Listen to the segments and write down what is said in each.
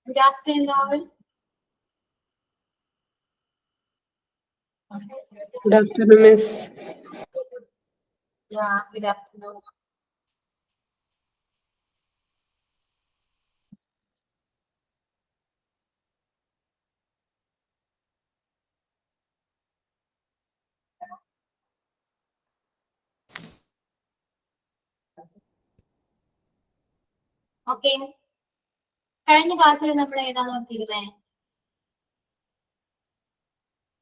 Good afternoon, all. Good afternoon, Miss. Yeah, good afternoon. Okay, കഴിഞ്ഞ ക്ലാസ്സിൽ നമ്മൾ ഏതാ നോക്കിയിരുന്നേ?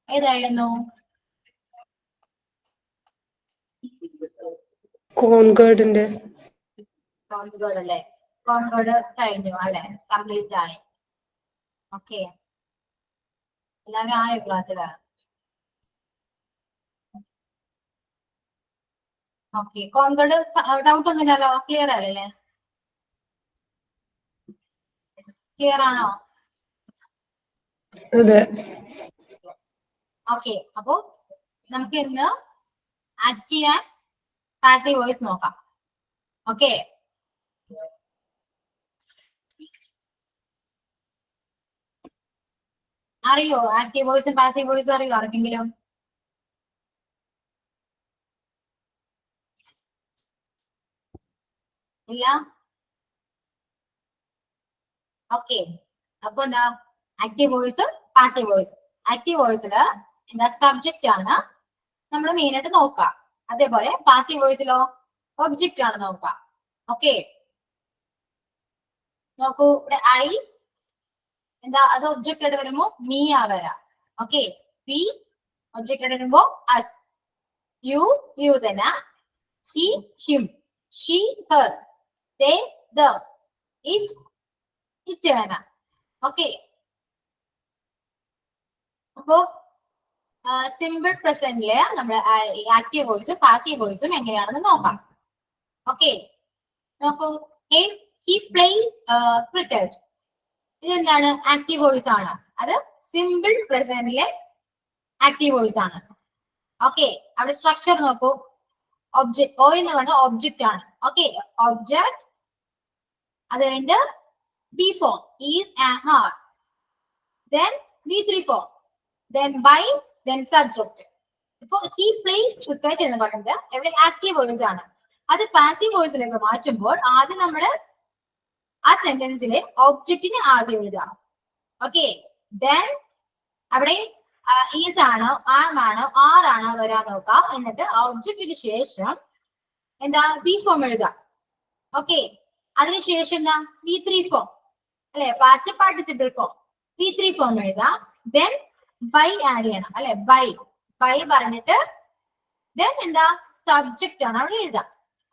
ഏതായിരുന്നു? കോൺകേർഡിന്റെ കോൺകോഡ് അല്ലേ? കോൺകോഡ് കഴിഞ്ഞു അല്ലെ? കംപ്ലീറ്റ് ആയി. ഓക്കെ, എല്ലാവരും ആയോ ക്ലാസ്സില്? ഓക്കെ, കോൺകോഡ് ഡൗട്ട് ഒന്നുമില്ലല്ലോ? ക്ലിയർ അല്ലേ? ക്ലിയർ ആണോ? അതെ. ഓക്കെ, അപ്പോ നമുക്ക് ഇന്ന് ആക്റ്റീവ് ആൻഡ് പാസീവ് വോയിസ് നോക്കാം. ഓക്കെ, അറിയോ ആക്റ്റീവ് വോയിസും പാസീവ് വോയിസും അറിയോ ആർക്കെങ്കിലും? ഇല്ല? ഓക്കെ, അപ്പൊ എന്താ active voice passive voice? Active വോയിസില് എന്താ സബ്ജക്റ്റ് ആണ് നമ്മൾ മെയിൻ ആയിട്ട് നോക്കുക. അതേപോലെ പാസീവ് വോയിസിലോ ഒബ്ജക്റ്റ് ആണ് നോക്കുക. ഓക്കെ, നോക്കൂ, ഇവിടെ ഐ എന്താ അത് ഒബ്ജക്റ്റ് ആയിട്ട് വരുമ്പോ മീ ആ വരാ. ഓക്കെ, വി ഒബ്ജക്റ്റ് ആയിട്ട് വരുമ്പോ അസ്, യു യു തന്നെ, he him, she her, they them, it it തന്നെ. ഓക്കെ, അപ്പോ സിമ്പിൾ പ്രസന്റില് നമ്മൾ ആക്റ്റീവ് വോയിസും പാസീവ് വോയിസും എങ്ങനെയാണെന്ന് നോക്കാം. ഓക്കെ, നോക്കൂ, ഹി പ്ലേസ് ക്രിക്കറ്റ്. ഇതെന്താണ്? ആക്റ്റീവ് വോയിസ് ആണ്. അത് സിമ്പിൾ പ്രസന്റിലെ ആക്റ്റീവ് വോയിസ് ആണ്. ഓക്കെ, അവിടെ സ്ട്രക്ചർ നോക്കൂ. ഒബ്ജക്ട്, ഓ എന്ന് പറഞ്ഞ ഒബ്ജക്റ്റ് ആണ്. ഓക്കെ, ഒബ്ജക്ട്, അത് കഴിഞ്ഞ് B form is and are, then V3 form, then by, then subject. ഇപ്പൊ he plays cricket എന്ന് പറയുന്നത് എവിടെ ആക്റ്റീവ് വോയിസ് ആണ്. അത് പാസീവ് വോയിസിലേക്ക് മാറ്റുമ്പോൾ ആദ്യം നമ്മൾ ആ സെന്റൻസിലെ ഒബ്ജക്റ്റിന് ആദ്യം എഴുതാം. ഓക്കെ, then അവിടെ ഈസ് ആണോ ആം ആണോ ആർ ആണോ വരാൻ നോക്കാം. എന്നിട്ട് ആ ഒബ്ജക്റ്റിന് ശേഷം എന്താ ബി ഫോം എഴുതാം. ഓക്കെ, അതിനുശേഷം എന്താ V3 ഫോം അല്ലെ, past participle form V3 form എഴുതാം. ദെൻ ബൈ ആഡ് ചെയ്യണം അല്ലെ, ബൈ ബൈ പറഞ്ഞിട്ട് ദെൻ എന്താ സബ്ജക്റ്റ് ആണ് അവിടെ എഴുതാം.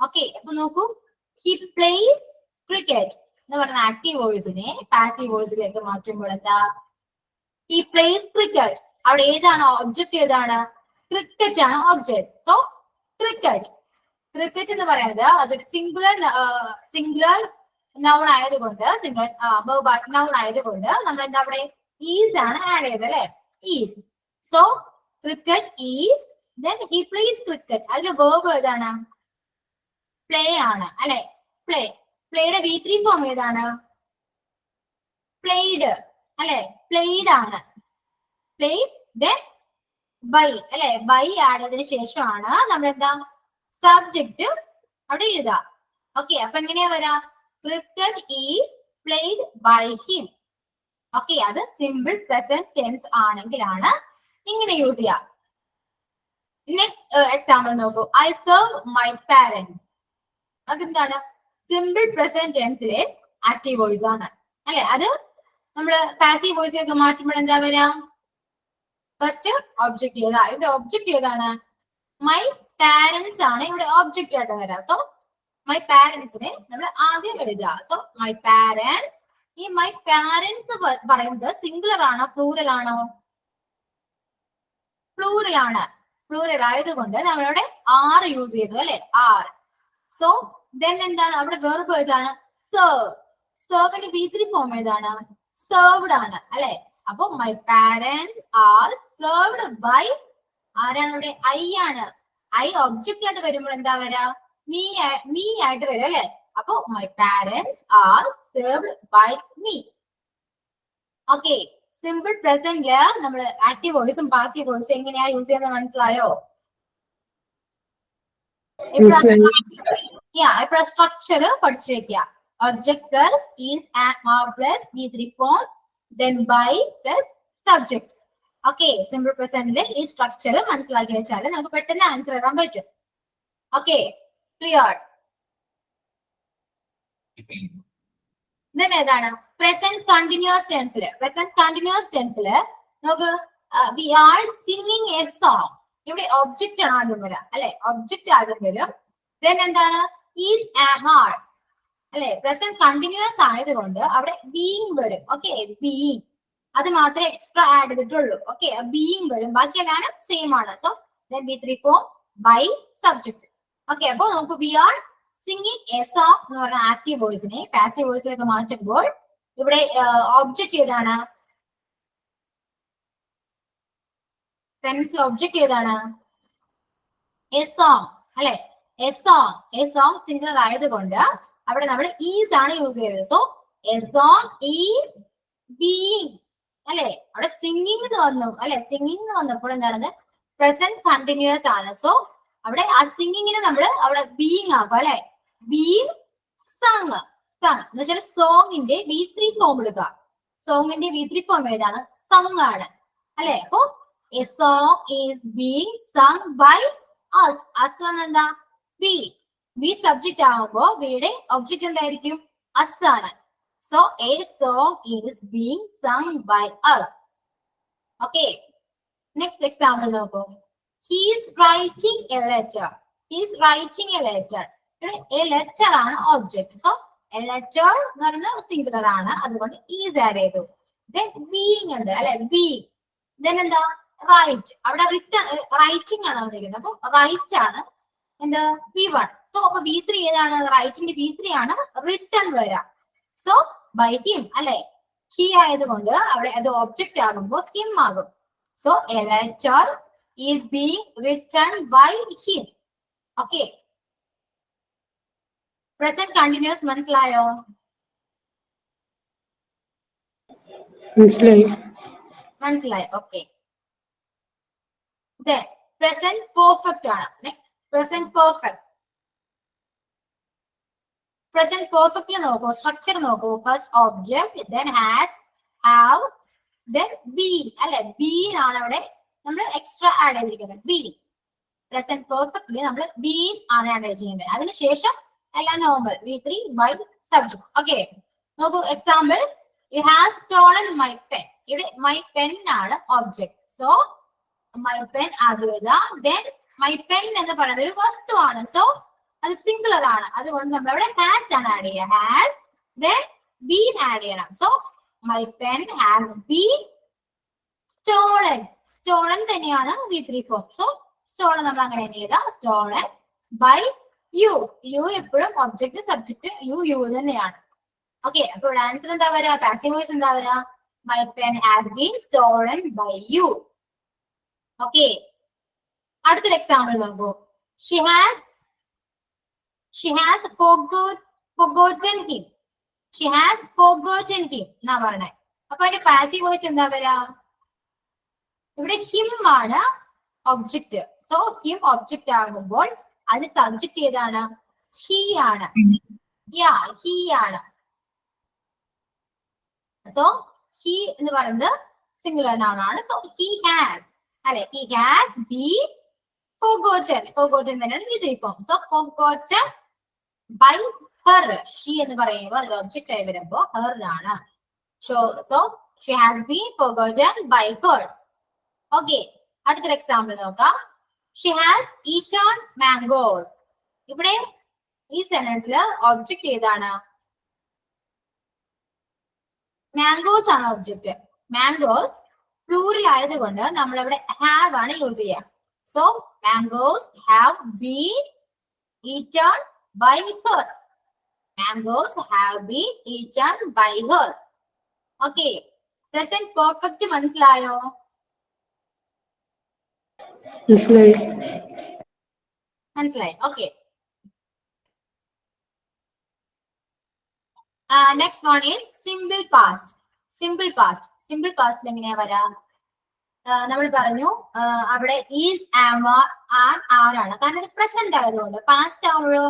ഓക്കെ, അപ്പൊ നോക്കൂ, ഹി പ്ലേസ് ക്രിക്കറ്റ് എന്ന് പറഞ്ഞ ആക്റ്റീവ് വോയിസിനെ പാസീവ് വോയിസിലേക്ക് മാറ്റുമ്പോൾ എന്താ ഹി പ്ലേസ് ക്രിക്കറ്റ്. അവിടെ ഏതാണ് ഒബ്ജക്റ്റ്? ഏതാണ്? ക്രിക്കറ്റ് ആണ് ഒബ്ജക്റ്റ്. സോ ക്രിക്കറ്റ്, ക്രിക്കറ്റ് എന്ന് പറയുന്നത് അതൊരു സിംഗുലർ നൗൺ ആയതുകൊണ്ട്, സിംഗുലർ നൗൺ ആയതുകൊണ്ട് നമ്മൾ എന്താ അവിടെ ഈസ് ആണ് ആഡ് ചെയ്തത് അല്ലെ, is. So cricket is, then he plays cricket. അതിലെ വേർബ് ഏതാണ്? പ്ലേ ആണ് അല്ലെ, പ്ലേ. പ്ലേയുടെ V3 ഫോം ഏതാണ്? പ്ലേഡ് അല്ലെ, പ്ലേഡ് ആണ്. പ്ലേഡ്, then ബൈ അല്ലെ, ബൈ ആഡ് ചെയ്തതിനു ശേഷമാണ് നമ്മൾ എന്താ സബ്ജക്റ്റ് അവിടെ എഴുതുക. ഓക്കെ, അപ്പൊ എങ്ങനെയാ വരാ? Cricket is played by him. Okay, അത് സിമ്പിൾ പ്രസന്റ് ടെൻസ് ആണെങ്കിലാണ് ഇങ്ങനെ യൂസ് ചെയ്യാം. നെക്സ്റ്റ് എക്സാമ്പിൾ നോക്കൂ, ഐ സെർവ് മൈ പാരന്റ്സ്. അതെന്താണ്? സിമ്പിൾ പ്രസന്റ് ടെൻസിലെ ആക്റ്റീവ് വോയിസ് ആണ് അല്ലെ. അത് നമ്മള് പാസീവ് വോയിസിലേക്ക് മാറ്റുമ്പോൾ എന്താ വരാ? ഫസ്റ്റ് ഒബ്ജക്റ്റ് ഏതാ? ഇവിടെ ഒബ്ജക്റ്റ് ഏതാണ്? മൈ പാരന്റ്സ് ആണ് ഇവിടെ ഒബ്ജക്റ്റ് ആയിട്ട് വരാം. സോ മൈ പാരന്റ്സിനെ നമ്മൾ ആദ്യം എഴുതുക. So my parents. ഈ മൈ പാരന്റ്സ് പറയുന്നത് സിംഗുലർ ആണോ പ്ലൂറൽ ആണോ? പ്ലൂറൽ ആണ്. പ്ലൂറൽ ആയതുകൊണ്ട് നമ്മളിവിടെ ആർ യൂസ് ചെയ്തു അല്ലെ, ആർ. സോ ദെൻ എന്താണ് അവിടെ വെർബ് ഏതാണ്? സെർവ്. സെർവിന്റെ V3 ഫോം ഏതാണ്? സെർവ്ഡ് ആണ് അല്ലെ. അപ്പൊ my parents are served by, ആരാണ് ഇവിടെ? ഐ ആണ്. ഐ ഒബ്ജക്റ്റ് ആയിട്ട് വരുമ്പോൾ എന്താ വരാ? മീ ആയിട്ട് വരും അല്ലെ. അപ്പൊ my parents are served by me. Okay, simple പ്രസന്റില് നമ്മൾ ആക്റ്റീവ് വോയിസും പാസീവ് വോയിസും എങ്ങനെയാ യൂസ് ചെയ്യുന്നത് മനസ്സിലായോ? ഇപ്പൊ സ്ട്രക്ചർ പഠിച്ചു വെക്കുക. Object plus is and are plus V3 form then by plus subject. ഓക്കെ, സിമ്പിൾ പ്രസന്റിലെ ഈ സ്ട്രക്ചർ മനസ്സിലാക്കി വെച്ചാൽ നമുക്ക് പെട്ടെന്ന് ആൻസർ എഴുതാൻ പറ്റും. ഓക്കെ, ക്ലിയർ? ഏതാണ് പ്രസന്റ് കണ്ടിന്യൂസ് ടെൻസില്? പ്രസന്റ് കണ്ടിന്യൂസ് ടെൻസില് നമുക്ക് we are singing a song. ഇവിടെ ഒബ്ജക്റ്റ് ആണ് ആദ്യം വരാം അല്ലെ, ഒബ്ജക്റ്റ് ആദ്യം വരും. ദെൻ എന്താണ് ഈസ് ആർ അല്ലെ, പ്രസന്റ് കണ്ടിന്യൂസ് ആയതുകൊണ്ട് അവിടെ ബീയിങ് വരും. ഓക്കെ, ബീയിങ് അത് മാത്രമേ എക്സ്ട്രാ ആഡ് ചെയ്തിട്ടുള്ളൂ. ഓക്കെ, ബീയിങ് വരും, ബാക്കിയെല്ലാം സെയിം ആണ്. So then V3 form by subject. Okay, അപ്പൊ നമുക്ക് we are singing a song എന്ന് പറഞ്ഞ ആക്റ്റീവ് വോയിസിനെ പാസീവ് വോയിസിലേക്ക് മാറ്റുമ്പോൾ ഇവിടെ ഒബ്ജക്റ്റ് ഏതാണ്? സെൻസിൽ ഒബ്ജക്റ്റ് ഏതാണ്? എ സോങ് അല്ലെ, A song. A song singular ആയതുകൊണ്ട് അവിടെ നമ്മൾ ഈസ് ആണ് യൂസ് ചെയ്തത്. So a song is being അല്ലെ, അവിടെ സിംഗിങ് എന്ന് വന്നു അല്ലെ. സിംഗിങ് എന്ന് വന്നപ്പോൾ എന്താണത്? പ്രസന്റ് കണ്ടിന്യൂസ് ആണ്. സോ അവിടെ ആ സിംഗിങ്ങിന് നമ്മൾ അവിടെ ബീയിങ് ആകും അല്ലെ. Being sung. സങ് എന്ന് വെച്ചാൽ സോങ്ങിന്റെ V3 ഫോം എടുക്കുക. സോങ്ങിന്റെ V3 ഫോം ഏതാണ്? സങ് ആണ് അല്ലെ. അപ്പൊ a song is being sung by us. Us വന്നെന്താ? ബി. ബി സബ്ജക്റ്റ് ആകുമ്പോ ബിയുടെ ഒബ്ജക്റ്റ് എന്തായിരിക്കും? അസ് ആണ്. So a song is being sung by us. Okay, next example നോക്കൂ. He is writing a letter. He is writing a letter. A letter ആണ് object. So a letter എന്ന് പറയുന്നത് singular ആണ്, അതുകൊണ്ട് ഈസ് ആഡ് ചെയ്തു. Then being ഉണ്ട് അല്ലെ, being. Then എന്താ? റൈറ്റ്. അവിടെ റിട്ടൺ റൈറ്റിംഗ് ആണ് വന്നിരിക്കുന്നത്. അപ്പൊ റൈറ്റ് ആണ് എന്ത്? V1. സോ അപ്പൊ V3 ഏതാണ്? റൈറ്റിന്റെ V3 ആണ് റിട്ടൺ വരാം. സോ ബൈ ഹിം അല്ലെ, ഹി ആയതുകൊണ്ട് അവിടെ അത് ഒബ്ജക്റ്റ് ആകുമ്പോൾ ഹിം ആകും. So a letter is being written by him. Okay, present continuous മനസ്സിലായോ? മനസ്സിലായി. ഓക്കെ, പ്രസന്റ് പെർഫെക്റ്റ് ആണ്. Next present perfect. Present perfect നോക്കൂ, സ്ട്രക്ചർ നോക്കൂ. First object, then has, have, then been അല്ലെ. ബീൻ ആണ് അവിടെ നമ്മൾ എക്സ്ട്രാ ആഡ് ചെയ്തിരിക്കുന്നത്. ബീൻ. പ്രസന്റ് പെർഫെക്റ്റ്ലി നമ്മൾ ബീൻ ആണ് ആഡ് ചെയ്യേണ്ടത്. അതിനുശേഷം എല്ലാം normal V3 by subject. Okay, നോക്കൂ example. You have stolen my pen. ഇവിടെ മൈ പെൻ ആണ് ഒബ്ജക്ട്. സോ മൈ പെൻ ആദ്യം എഴുതാം. ദെൻ മൈ പെൻ എന്ന് പറയുന്നത് ഒരു വസ്തുവാണ്. സോ അത് സിംഗുലർ ആണ്, അതുകൊണ്ട് നമ്മൾ അവിടെ ഹാസ് ആണ് ആഡ് ചെയ്യുക. ഹാസ്, ദെൻ ബീൻ ആഡ് ചെയ്യണം. So my pen has been stolen. Stolen തന്നെയാണ് V3 ഫോം. സോ സ്റ്റോളൻ നമ്മൾ അങ്ങനെ തന്നെ എഴുതാം. Stolen by you. യു എപ്പോഴും ഒബ്ജക്ട് സബ്ജക്ട് യു തന്നെയാണ്. ഓക്കെ, അപ്പൊ ഇവിടെ ആൻസർ എന്താ വരാ? പാസീവ് വോയിസ് എന്താ വരാ? My pen has been stolen by you. Okay, അടുത്തൊരു എക്സാമ്പിൾ നോക്കൂ. She has forgotten him. She has forgotten him എന്നാ പറഞ്ഞേ. അപ്പൊ അതിന്റെ പാസീവ് വോയിസ് എന്താ വരാ? ഇവിടെ ഹിം ആണ് ഒബ്ജക്റ്റ്. സോ ഹിം ഒബ്ജക്റ്റ് ആകുമ്പോൾ അതിന് സബ്ജക്റ്റ് ഏതാണ്? ഹി ആണ്. ഹി ആണ്. സോ ഹി എന്ന് പറയുന്നത് സിംഗുലർ നൗൺ ആണ്. സോ ഹി ഹാസ് അല്ലെ, he has been forgotten. forgotten തന്നെയാണ് V3 form. So forgotten by her. She എന്ന് പറയുമ്പോൾ അതിൽ ഒബ്ജക്റ്റ് ആയി വരുമ്പോ her ആണ്. സോ she has been forgotten by her. Okay, അടുത്തൊരു എക്സാമ്പിൾ നോക്കാം. She has eaten mangoes. ഇവിടെ ഈ സെന്റൻസിൽ ഒബ്ജക്റ്റ് ഏതാണ്? മാംഗോസ് ആണ് ഒബ്ജക്റ്റ്. മാംഗോസ് പ്ലൂറൽ ആയതുകൊണ്ട് നമ്മൾ ഇവിടെ ഹാവ് ആണ് യൂസ് ചെയ്യുക. So mangoes have been eaten by Har. Mangoes have been eaten by her. Okay, present perfect മനസ്സിലായോ? മനസ്സിലായി. Okay, next one is simple past. Simple past. Simple പാസ്റ്റിൽ എങ്ങനെയാ വരാ? നമ്മൾ പറഞ്ഞു അവിടെ ഈസ് ആരാണ്, കാരണം ഇത് പ്രസന്റ് ആയതുകൊണ്ട്. പാസ്റ്റ് ആവുമ്പോഴോ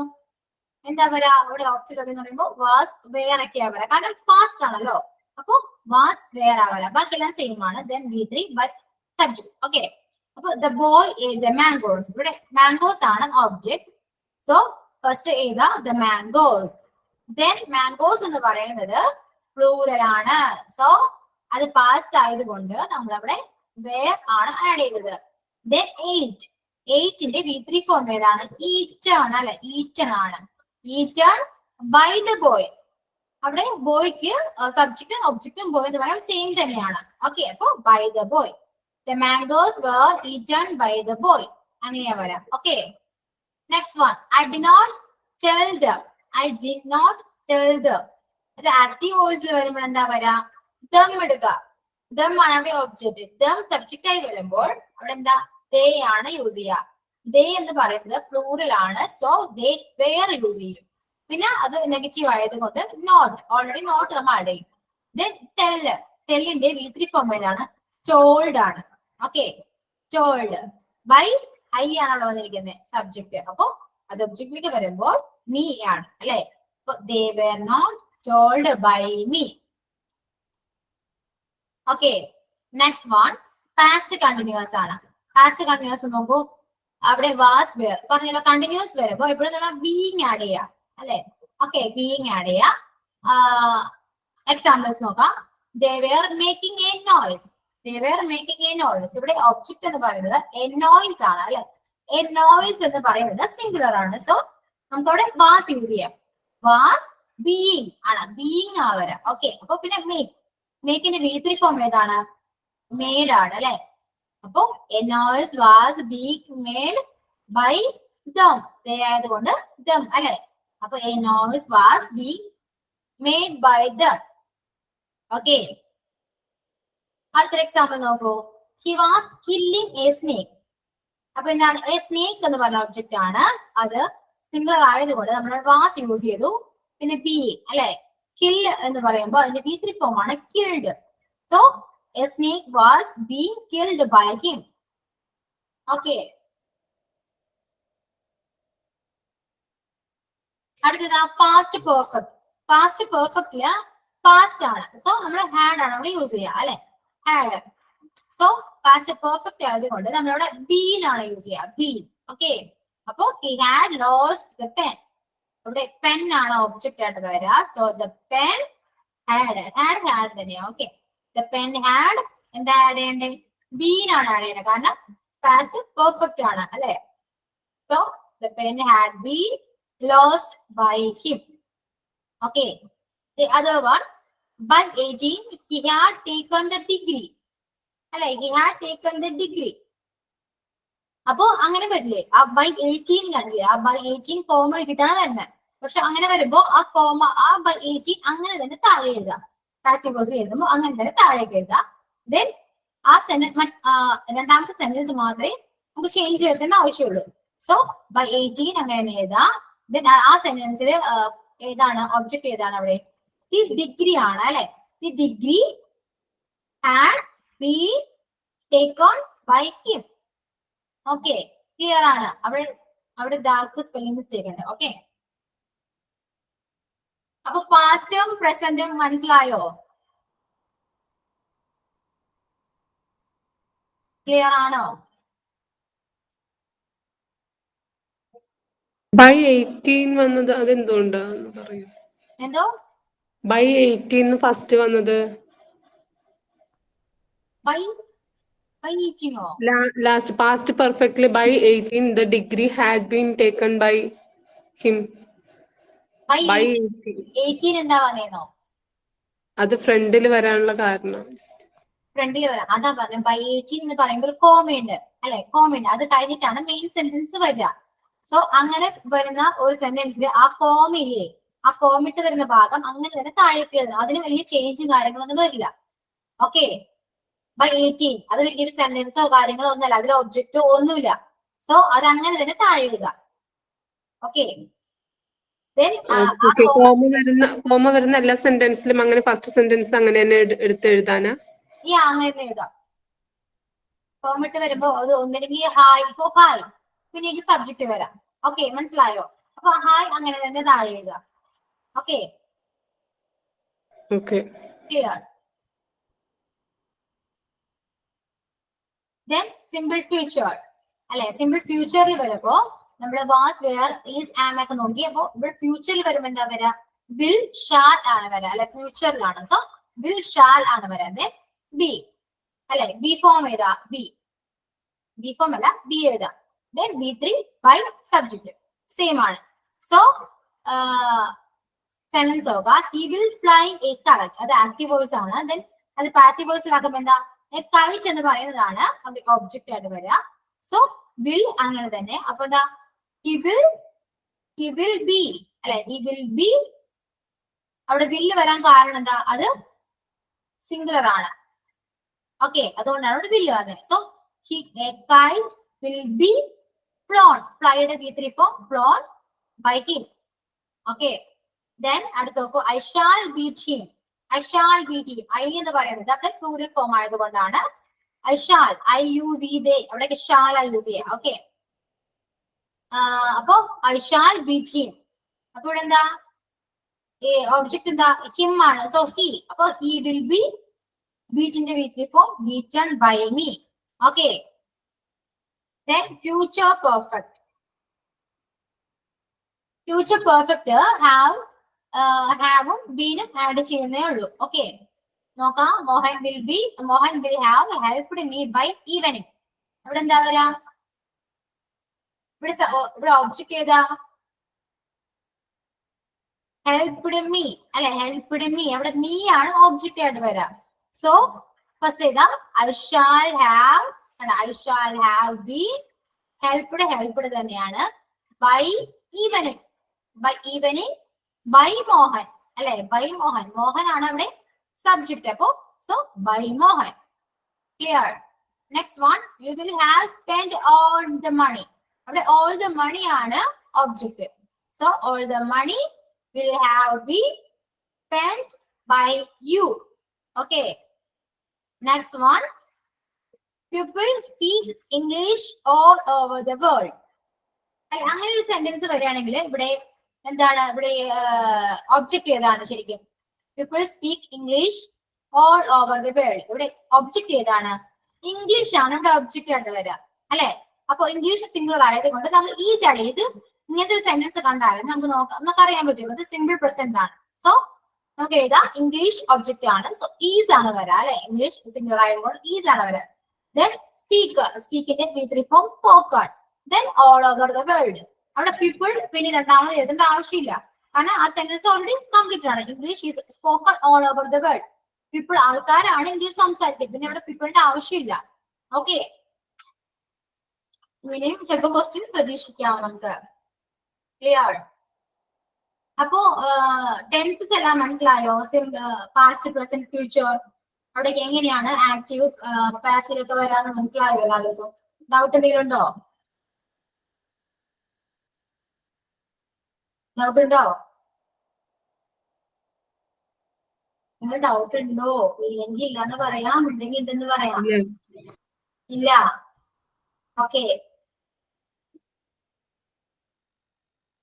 എന്താ വരാ? അവിടെ ഓപ്ഷൻ എന്ന് പറയുമ്പോൾ വാസ് വേർ ഒക്കെയാ വരാ, കാരണം പാസ്റ്റ് ആണല്ലോ. അപ്പൊ വാസ് വേർ ആവല, ബാക്കിയെല്ലാം സെയിം ആണ്. Then V3 but subject. Okay, അപ്പൊ ദ ബോയ് ദ മാംഗോസ്, ഇവിടെ മാംഗോസ് ആണ് ഒബ്ജക്ട്. സോ ഫസ്റ്റ് ഏതാ? The mangoes. ദെൻ മാംഗോസ് എന്ന് പറയുന്നത് പ്ലൂറൽ ആണ്. സോ അത് പാസ്റ്റ് ആയതുകൊണ്ട് നമ്മൾ അവിടെ വേർ ആണ് ആഡ് ചെയ്തത്. ദെൻ 8, 8ന്റെ V3 ഫോം ഏതാണ്? ഈറ്റൺ അല്ലെ, ഈറ്റൺ ആണ്. Eaten by the boy. അവിടെ ബോയ്ക്ക് സബ്ജക്റ്റും ഒബ്ജക്റ്റും ബോയ് എന്ന് പറയാൻ സെയിം തന്നെയാണ്. ഓക്കെ, അപ്പൊ by the boy. The mangoes were eaten by the boy, അങ്ങനെയാ വരാം. Okay, next one. I did not tell them. I did not tell them. അത് ആക്റ്റീവ് വോയിസിൽ വരുമ്പോൾ എന്താ വരാ? ദം ഇടുക. ദം ആണ് അവിടെ ഒബ്ജക്റ്റ്. ദം സബ്ജക്റ്റ് ആയി വരുമ്പോൾ അവിടെ എന്താ? ദേ ആണ് യൂസ് ചെയ്യുക. ദേ എന്ന് പറയുന്നത് പ്ലൂറൽ ആണ്. സോ ദേ വേർ യൂസ് ചെയ്യും. പിന്നെ അത് നെഗറ്റീവ് ആയതുകൊണ്ട് നോട്ട്, ഓൾറെഡി നോട്ട് നമ്മൾ ആഡ് ചെയ്യും. ദെൻ ടെല്ല്. ടെല്ലിന്റെ V3 ഫോം ഏതാണ്? ടോൾഡ് ആണ്. ഓക്കെ, ടോൾഡ് ബൈ ഐ ആണല്ലോ വന്നിരിക്കുന്നത് സബ്ജക്ട്. അപ്പൊ അത് ഒബ്ജക്റ്റിലേക്ക് വരുമ്പോൾ മീ ആണ് അല്ലെ. അപ്പൊ they were not told by me. Okay, next one. Past continuous ആണ്. പാസ്റ്റ് കണ്ടിന്യൂസ് നോക്കൂ, അവിടെ വാസ് വേർ പറഞ്ഞല്ലോ. കണ്ടിന്യൂസ് വരുമ്പോ എപ്പോഴും നമ്മൾ ബീയിങ് ആഡ് ചെയ്യാം അല്ലെ. ഓക്കെ, ബീയിങ് ആഡ് ചെയ്യാം. എക്സാമ്പിൾസ് നോക്കാം. They were making A noise. They were making A noise. ഇവിടെ ഒബ്ജക്റ്റ് എന്ന് പറയുന്നത് എ നോയ്സ് ആണ് അല്ലെ. എ നോയ്സ് എന്ന് പറയുന്നത് സിംഗുലർ ആണ്. സോ നമുക്ക് അവിടെ വാസ് യൂസ് ചെയ്യാം. വാസ് ബീയിങ് ആണ്, ബീയിങ് ആവര. ഓക്കെ, അപ്പൊ പിന്നെ മേക്ക്. മേക്കിന്റെ V3 ഫോം ഏതാണ്? മെയ്ഡ് ആണ് അല്ലെ. അപ്പൊ a noise was being made by them. They ആയതുകൊണ്ട് ദം അല്ലെ. അപ്പൊ a noise was being made by them. Okay, അടുത്തൊരു എക്സാമ്പിൾ നോക്കൂ. He was killing a snake. അപ്പൊ എന്താണ്? എ സ്നേക്ക് എന്ന് പറഞ്ഞ ഒബ്ജക്റ്റ് ആണ്. അത് സിംഗുലർ ആയതുകൊണ്ട് നമ്മൾ വാസ് യൂസ് ചെയ്തു. പിന്നെ ബി അല്ലെ. കില്ല് എന്ന് പറയുമ്പോൾ അതിന്റെ V3 ഫോം ആണ് killed. So a snake was being killed by him. Okay, അടുത്തത് പാസ്റ്റ് പെർഫെക്റ്റ്. പാസ്റ്റ് പെർഫെക്റ്റില് പാസ്റ്റ് ആണ്. സോ നമ്മൾ ഹാഡ് ആണ് അവിടെ യൂസ് ചെയ്യുക അല്ലെ. ഹാഡ്. സോ പാസ്റ്റ് പെർഫെക്റ്റ് ആയതുകൊണ്ട് നമ്മളവിടെ ബീൻ ആണ് യൂസ് ചെയ്യുക. ബീൻ. ഓക്കെ, അപ്പൊ he had lost the pen. ഇവിടെ പെൻ ആണ് ഒബ്ജക്റ്റ് ആയിട്ട് വരിക. So the pen had. Had തന്നെയാ. ഓക്കെ, ദ പെൻ ഹാഡ് എന്താ ആഡ് ചെയ്യണ്ടേ? ബീൻ ആണ് ആഡ് ചെയ്യേണ്ടത്, കാരണം പാസ്റ്റ് പെർഫെക്റ്റ് ആണ് അല്ലെ. So the pen had been lost by him. Okay, the other one, by 18 he had taken the degree അല്ലെ. he had taken the degree. അപ്പൊ അങ്ങനെ വരില്ലേ? ആ ബൈ 18 കണ്ടില്ലേ? ആ ബൈ 18 കോമ ഇട്ടിട്ടാണ് വരുന്നത്. പക്ഷെ അങ്ങനെ വരുമ്പോ ആ കോമ ആ ബൈ 18 അങ്ങനെ തന്നെ താഴെ എഴുതാം. പാസീവ് വോയിസ് എഴുതുമ്പോ അങ്ങനെ തന്നെ താഴേക്ക് എഴുതാം. ദെൻ ആ രണ്ടാമത്തെ സെന്റൻസ് മാത്രമേ നമുക്ക് ചേഞ്ച് വരുത്തേണ്ട ആവശ്യമുള്ളൂ. സോ ബൈ 18 അങ്ങനെ തന്നെ എഴുതാം. ദെൻ ആ സെന്റൻസിൽ ഏതാണ് ഒബ്ജക്ട്? ഏതാണ് അവിടെ? ദി ഡിഗ്രി ആണ് അല്ലെ. The degree had been taken by him. Okay, clear ആണ്. അവിടെ ഡാർക്ക് സ്പെല്ലിംഗ് മിസ്റ്റേക്ക് ഉണ്ട്. ഓക്കെ, അപ്പൊ പാസ്റ്റും പ്രസന്റും മനസ്സിലായോ? ക്ലിയർ ആണോ? ബൈ 18 വന്നത് അതെന്തുകൊണ്ടാന്ന് പറയൂ. എന്തോ ബൈ 18 ഫസ്റ്റ് വന്നത്? ബൈ ഈറ്റിങ്ങോ? Last past perfectly by 18 the degree had been taken by him. By by 18 എന്താ പറയുന്നോ? അത് ഫ്രണ്ടിൽ വരാനുള്ള കാരണം. ഫ്രണ്ടിൽ വരാം, അതാ പറഞ്ഞു. ബൈ 18 എന്ന് പറയുമ്പോൾ കോമയുണ്ട് അല്ലെ. കോമയുണ്ട്, അത് കഴിഞ്ഞിട്ടാണ് മെയിൻ സെന്റൻസ് വരിക. സോ അങ്ങനെ വരുന്ന ഒരു സെന്റൻസിൽ ആ കോമയില്ലേ, ആ കോമിട്ട് വരുന്ന ഭാഗം അങ്ങനെ തന്നെ താഴേക്ക് എഴുതണം. അതിന് വലിയ ചേഞ്ചും കാര്യങ്ങളൊന്നും വരില്ല. ഓക്കെ, ബൈ 18 അത് വലിയൊരു സെന്റൻസോ കാര്യങ്ങളോ ഒന്നുമല്ല, അതിൽ ഒബ്ജക്റ്റോ ഒന്നുമില്ല. സോ അത് അങ്ങനെ തന്നെ താഴെ എഴുതുക. ഓക്കെ, കോമ വരുന്ന എല്ലാ സെന്റൻസിലും അങ്ങനെ ഫസ്റ്റ് സെന്റൻസ് അങ്ങനെ തന്നെ എടുത്ത് എഴുതാനാ? ഈ അങ്ങനെ എഴുതാം. പെർമിറ്റ് വരുമ്പോ അത് ഒന്നില്ലെങ്കിൽ ഹായ്, ഇപ്പോ ഹായ്, പിന്നെ എനിക്ക് സബ്ജക്ട് വരാം. ഓക്കെ, മനസ്സിലായോ? അപ്പൊ ഹായ് അങ്ങനെ തന്നെ താഴെ എഴുതുക. Okay, Okay. Clear. Then simple future അല്ലെ, സിമ്പിൾ ഫ്യൂച്ചറിൽ വരുമ്പോ നമ്മള് വാസ്, വെയർ, ഈസ്, ആം ഒക്കെ നോക്കി. അപ്പൊ ഇവിടെ ഫ്യൂച്ചറിൽ വരുമ്പോ എന്താ വരാ? വിൽ, ഷാൽ ആണ് വരാ അല്ലെ, ഫ്യൂച്ചറിലാണ്. സോ വിൽ, ഷാൽ ആണ് വരാ. ദെൻ ബി അല്ലെ, ബി ഫോം എഴുതാ, ബി ഫോം അല്ല ബി എഴുതാം. Then B3 by subject same ആണ്. സോ സെന്റൻസ് നോക്കുക. He will fly a kite, അത് ആക്റ്റീവ് വോയിസ് ആണ്. ദെൻ അത് പാസീവ് വോയിസിലാക്കുമ്പോ എന്താ? എ കൈറ്റ് എന്ന് പറയുന്നതാണ് അവിടെ ഒബ്ജക്റ്റ് ആയിട്ട് വരിക. സോ വിൽ അങ്ങനെ തന്നെ. അപ്പൊ എന്താ? ഹി വിൽ ബി അല്ലെ, ഹി വിൽ ബി. അവിടെ വില്ല് വരാൻ കാരണം എന്താ? അത് സിംഗുലർ ആണ്. ഓക്കെ, അതുകൊണ്ടാണ് അവിടെ വില്ല് വന്നത്. So a kite will be flown, ഫ്ലൈയുടെ B3 form flown by him. Okay, then അടുത്ത് നോക്കൂ. I shall beat him, I shall beat him. I എന്ന് പറയുന്നത് അവിടെ പ്ലൂറൽ ഫോം ആയതുകൊണ്ടാണ് ഐ ഷാൽ, IUV ദേ, അവിടേക്ക് ഷാൽ യൂസ് ചെയ്യാം. ഓക്കെ, അപ്പോ ഐ ഷാൽ ബീറ്റ് ഹിം. അപ്പൊ ഇവിടെ എന്താ? ഒബ്ജക്ട് എന്താ? ഹിം ആണ്. സോ ഹി, അപ്പൊ ഹി വിൽ ബി ബീറ്റിന്റെ B3 form beaten by me. Okay, then future perfect. Future perfect ഹാവും ബീനും ആഡ് ചെയ്യുന്നേ ഉള്ളൂ. ഓക്കെ, നോക്കാം. Mohan will have helped me by evening. ഇവിടെ എന്താ വരാ? ഇവിടെ ഒബ്ജക്ട് ഏതാ? ഹെൽപ്ഡ് മീ അല്ലെ, ഹെൽപ്ഡ് മീ. അവിടെ മീ ആണ് ഒബ്ജക്റ്റ് ആയിട്ട് വരാം. സോ ഫസ്റ്റ് ഏതാ? I shall have been helped തന്നെയാണ്. ബൈ ഈവനിങ്, ബൈ മോഹൻ അല്ലെ, ബൈ മോഹൻ. മോഹൻ ആണ് അവിടെ സബ്ജക്ട്. അപ്പോ so by Mohan. Clear. Next one, you will have spend all the money. അവിടെ ഓൾ ദ മണി ആണ് object. So all the money will have been spent by you. Okay, next one, people speak English all over the world. അങ്ങനെ ഒരു sentence വരികയാണെങ്കിൽ ഇവിടെ എന്താണ്? ഇവിടെ object ഏതാണ് ശരിക്കും? People speak English all over the world. ഇവിടെ ഒബ്ജക്ട് ഏതാണ്? ഇംഗ്ലീഷ് ആണ് ഇവിടെ ഒബ്ജക്റ്റ് ആയിട്ട് വരിക അല്ലെ. അപ്പൊ ഇംഗ്ലീഷ് സിംഗുലർ ആയതുകൊണ്ട് നമ്മൾ ഈ ചടി ഇത് ഇങ്ങനത്തെ ഒരു സെന്റൻസ് കണ്ടാലും നമുക്ക് അറിയാൻ പറ്റും അത് സിമ്പിൾ പ്രസന്റ് ആണ്. സോ നമുക്ക് എഴുതാം ഇംഗ്ലീഷ് ഒബ്ജക്റ്റ് ആണ്. സോ ഈസ് ആണ് വരാ അല്ലെ, ഇംഗ്ലീഷ് സിംഗുലർ ആയതുകൊണ്ട് ഈസ് ആണ് വരാ. ദെൻ സ്പീക്കിന്റെ B3 form spoken. Then all over the world. അവിടെ പീപ്പിൾ പിന്നെ രണ്ടാമത് എഴുതേണ്ട ആവശ്യമില്ല, കാരണം ആ സെന്റൻസ് ഓൾറെഡി കംപ്ലീറ്റ് ആണ്. English is spoken all over the world. People ആൾക്കാരാണ് ഇംഗ്ലീഷ് സംസാരിക്കുന്നത്, പിന്നെ അവിടെ പീപ്പിളിന്റെ ആവശ്യമില്ല. ഓക്കെ, ഇങ്ങനെയും ചിലപ്പോൾ ക്വസ്റ്റ്യൻ പ്രതീക്ഷിക്കാം നമുക്ക്. ക്ലിയർ. അപ്പോ ടെൻസസ് എല്ലാം മനസ്സിലായോ? പാസ്റ്റ്, പ്രസന്റ്, ഫ്യൂച്ചർ അവിടേക്ക് എങ്ങനെയാണ് ആക്റ്റീവ് പാസീവ് ഒക്കെ വരാന്ന് മനസ്സിലായോ എല്ലാവർക്കും? ഡൗട്ട് എന്തെങ്കിലും ഉണ്ടോ? ഡൗട്ട് ഉണ്ടോ? നിങ്ങൾ ഡൗട്ട് ഉണ്ടോ? ഇല്ലെങ്കിൽ ഇല്ലാന്ന് പറയാം, ഉണ്ടെങ്കിൽ ഉണ്ടെന്ന് പറയാം. ഇല്ല. ഓക്കെ,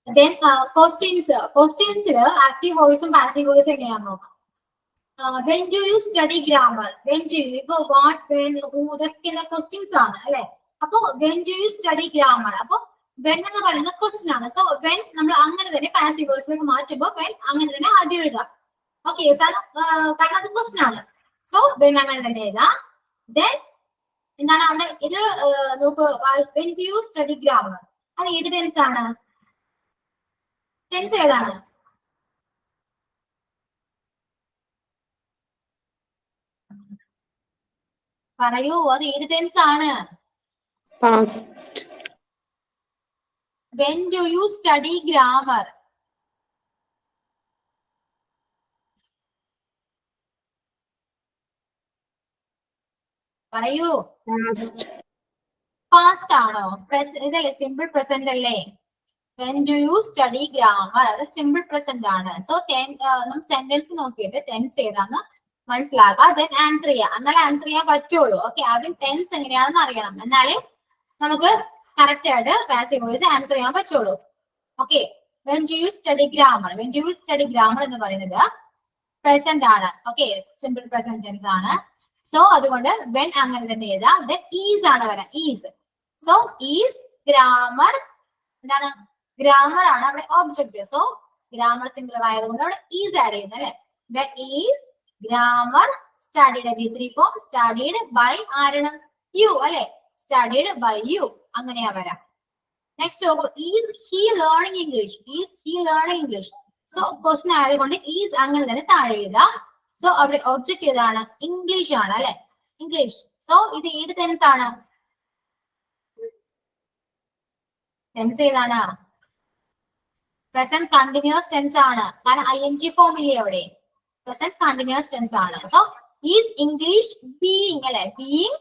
ദെൻ ക്വസ്റ്റ്യൻസിൽ ആക്റ്റീവ് വോയിസും പാസീവ് വോയിസും എങ്ങനെയാണെന്ന് നോക്കാം. When do you study grammar? When do you, ഇപ്പൊ വാട്ട്, വെൻ, ഹൂ ഇതൊക്കെയുള്ള ക്വസ്റ്റ്യൻസ് ആണ് അല്ലെ. അപ്പൊ when do you study grammar, അപ്പൊ വെൻ എന്ന് പറയുന്ന ക്വസ്റ്റ്യൻ ആണ്. സോ വെൻ നമ്മൾ അങ്ങനെ തന്നെ പാസീവ് വോയിസിലേക്ക് മാറ്റുമ്പോൾ വെൻ അങ്ങനെ തന്നെ ആദ്യം എഴുതാം. ഓക്കെ, കാരണം അത് ക്വസ്റ്റ്യൻ ആണ്. സോ വെൻ അങ്ങനെ തന്നെ എഴുതാം. ദെൻ എന്താണ് അവിടെ ഇത് നോക്ക്, when do you study grammar അത് ഏത് ടെൻസ് ആണ്? ടെൻസ് ഏതാണ്? പറയൂ, അത് ഏത് ടെൻസ് ആണ്? Past. When do you study grammar? പറയൂ. പാസ്റ്റ് ആണോ? ഇതല്ലേ സിമ്പിൾ പ്രസന്റ് അല്ലേ? When do you study grammar? അത് സിമ്പിൾ പ്രസന്റ് ആണ്. സോ നമുക്ക് സെന്റൻസ് നോക്കിയിട്ട് ടെൻസ് ഏതാന്ന് മനസ്സിലാക്കുക, ദെൻ ആൻസർ ചെയ്യുക. എന്നാലേ ആൻസർ ചെയ്യാൻ പറ്റുള്ളൂ. ഓക്കെ, ആദ്യം ടെൻസ് എങ്ങനെയാണെന്ന് അറിയണം, എന്നാലേ നമുക്ക് കറക്റ്റ് ആയിട്ട് പാസീവ് വോയിസ് ആൻസർ ചെയ്യാൻ പറ്റുള്ളൂ. Okay, when do you study grammar? when do you study grammar എന്ന് പറയുന്നത് പ്രസന്റ് ആണ്. ഓക്കെ, സിമ്പിൾ പ്രസന്റ് ടെൻസ് ആണ്. സോ അതുകൊണ്ട് when അങ്ങനെ തന്നെ എഴുതാം. ദെൻ ഈസ് ആണ് വരാം, ഈസ്. സോ ഈസ് ഗ്രാമർ എന്താണ്? ഗ്രാമർ ആണ് അവിടെ ഓബ്ജക്റ്റ്. സോ ഗ്രാമർ സിംഗുലർ ആയതുകൊണ്ട് അവിടെ ഈസ് ആഡ് ചെയ്യുന്നത് അല്ലെ. when is grammar studied v3 form studied by ആരാണ്? യു അല്ലെ, studied by you അങ്ങനെയാ വരാം. നെക്സ്റ്റ് നോക്കൂ, is he learning English? Is he learning English? So question ആയതുകൊണ്ട് ഈസ് അങ്ങനെ തന്നെ താഴെ എഴുതാം. സോ അവിടെ ഒബ്ജക്റ്റ് ഏതാണ്? ഇംഗ്ലീഷ് ആണ് അല്ലെ, ഇംഗ്ലീഷ്. സോ ഇത് ഏത് ടെൻസ് ആണ്? ടെൻസ് ഏതാണ്? പ്രസന്റ് കണ്ടിന്യൂസ് ടെൻസ് ആണ്, കാരണം ing ഫോം ഇല്ലേ അവിടെ. പ്രസന്റ് കണ്ടിന്യൂസ് ടെൻസ് ആണ്. സോ ഈസ് ഇംഗ്ലീഷ് ബീയിങ് അല്ലെ, ബീയിങ്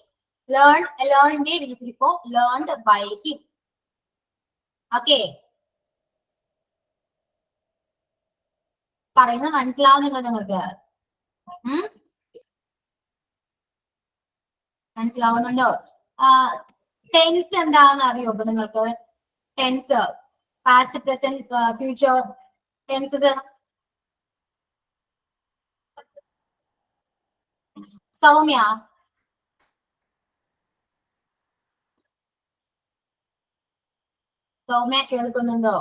ലേണിന്റെ v3 form learned by him. Okay, പറയുന്നത് മനസ്സിലാവുന്നുണ്ടോ നിങ്ങൾക്ക്? മനസ്സിലാവുന്നുണ്ടോ? ടെൻസ് എന്താണെന്ന് അറിയോ ഇപ്പൊ നിങ്ങൾക്ക്? Tense past, present, future tenses. Soumya, Soumya കേൾക്കുന്നുണ്ടോ?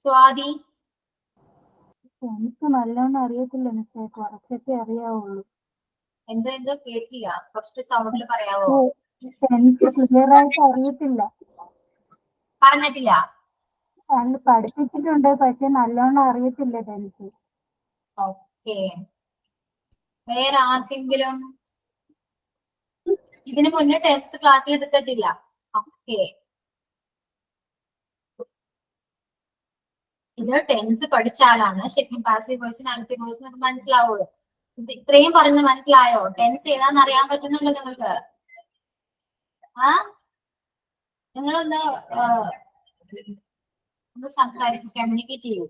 സ്വാതി, എനിക്ക് നല്ലോണം അറിയത്തില്ല മിസ്സേ, കുറച്ചൊക്കെ അറിയാവുള്ളൂ. എന്തോ കേട്ടില്ല, കുറച്ച് സൗണ്ടിൽ പറയാവോ? എനിക്ക് ക്ലിയർ ആയിട്ട് അറിയത്തില്ല. പറഞ്ഞിട്ടില്ല? അന്ന് പഠിപ്പിച്ചിട്ടുണ്ട്, പക്ഷെ നല്ലോണം അറിയത്തില്ല ടെൻസ്. ഓക്കെ, വേറെ ആർക്കെങ്കിലും ഇതിനു മുന്നേ ടെൻസ് ക്ലാസ്സിൽ എടുത്തിട്ടില്ല? ഓക്കെ, ഇത് ടെൻസ് പഠിച്ചാലാണ് ശരിക്കും പാസീവ് വോയിസിന് ആക്റ്റീവ് വോയിസിന് മനസ്സിലാവുള്ളൂ. ഇത്രയും പറയുന്നത് മനസ്സിലായോ? ടെൻസ് ഏതാന്ന് അറിയാൻ പറ്റുന്നുണ്ടോ നിങ്ങൾക്ക്? നിങ്ങളൊന്ന് സംസാരിക്കും, കമ്മ്യൂണിക്കേറ്റ് ചെയ്യൂ,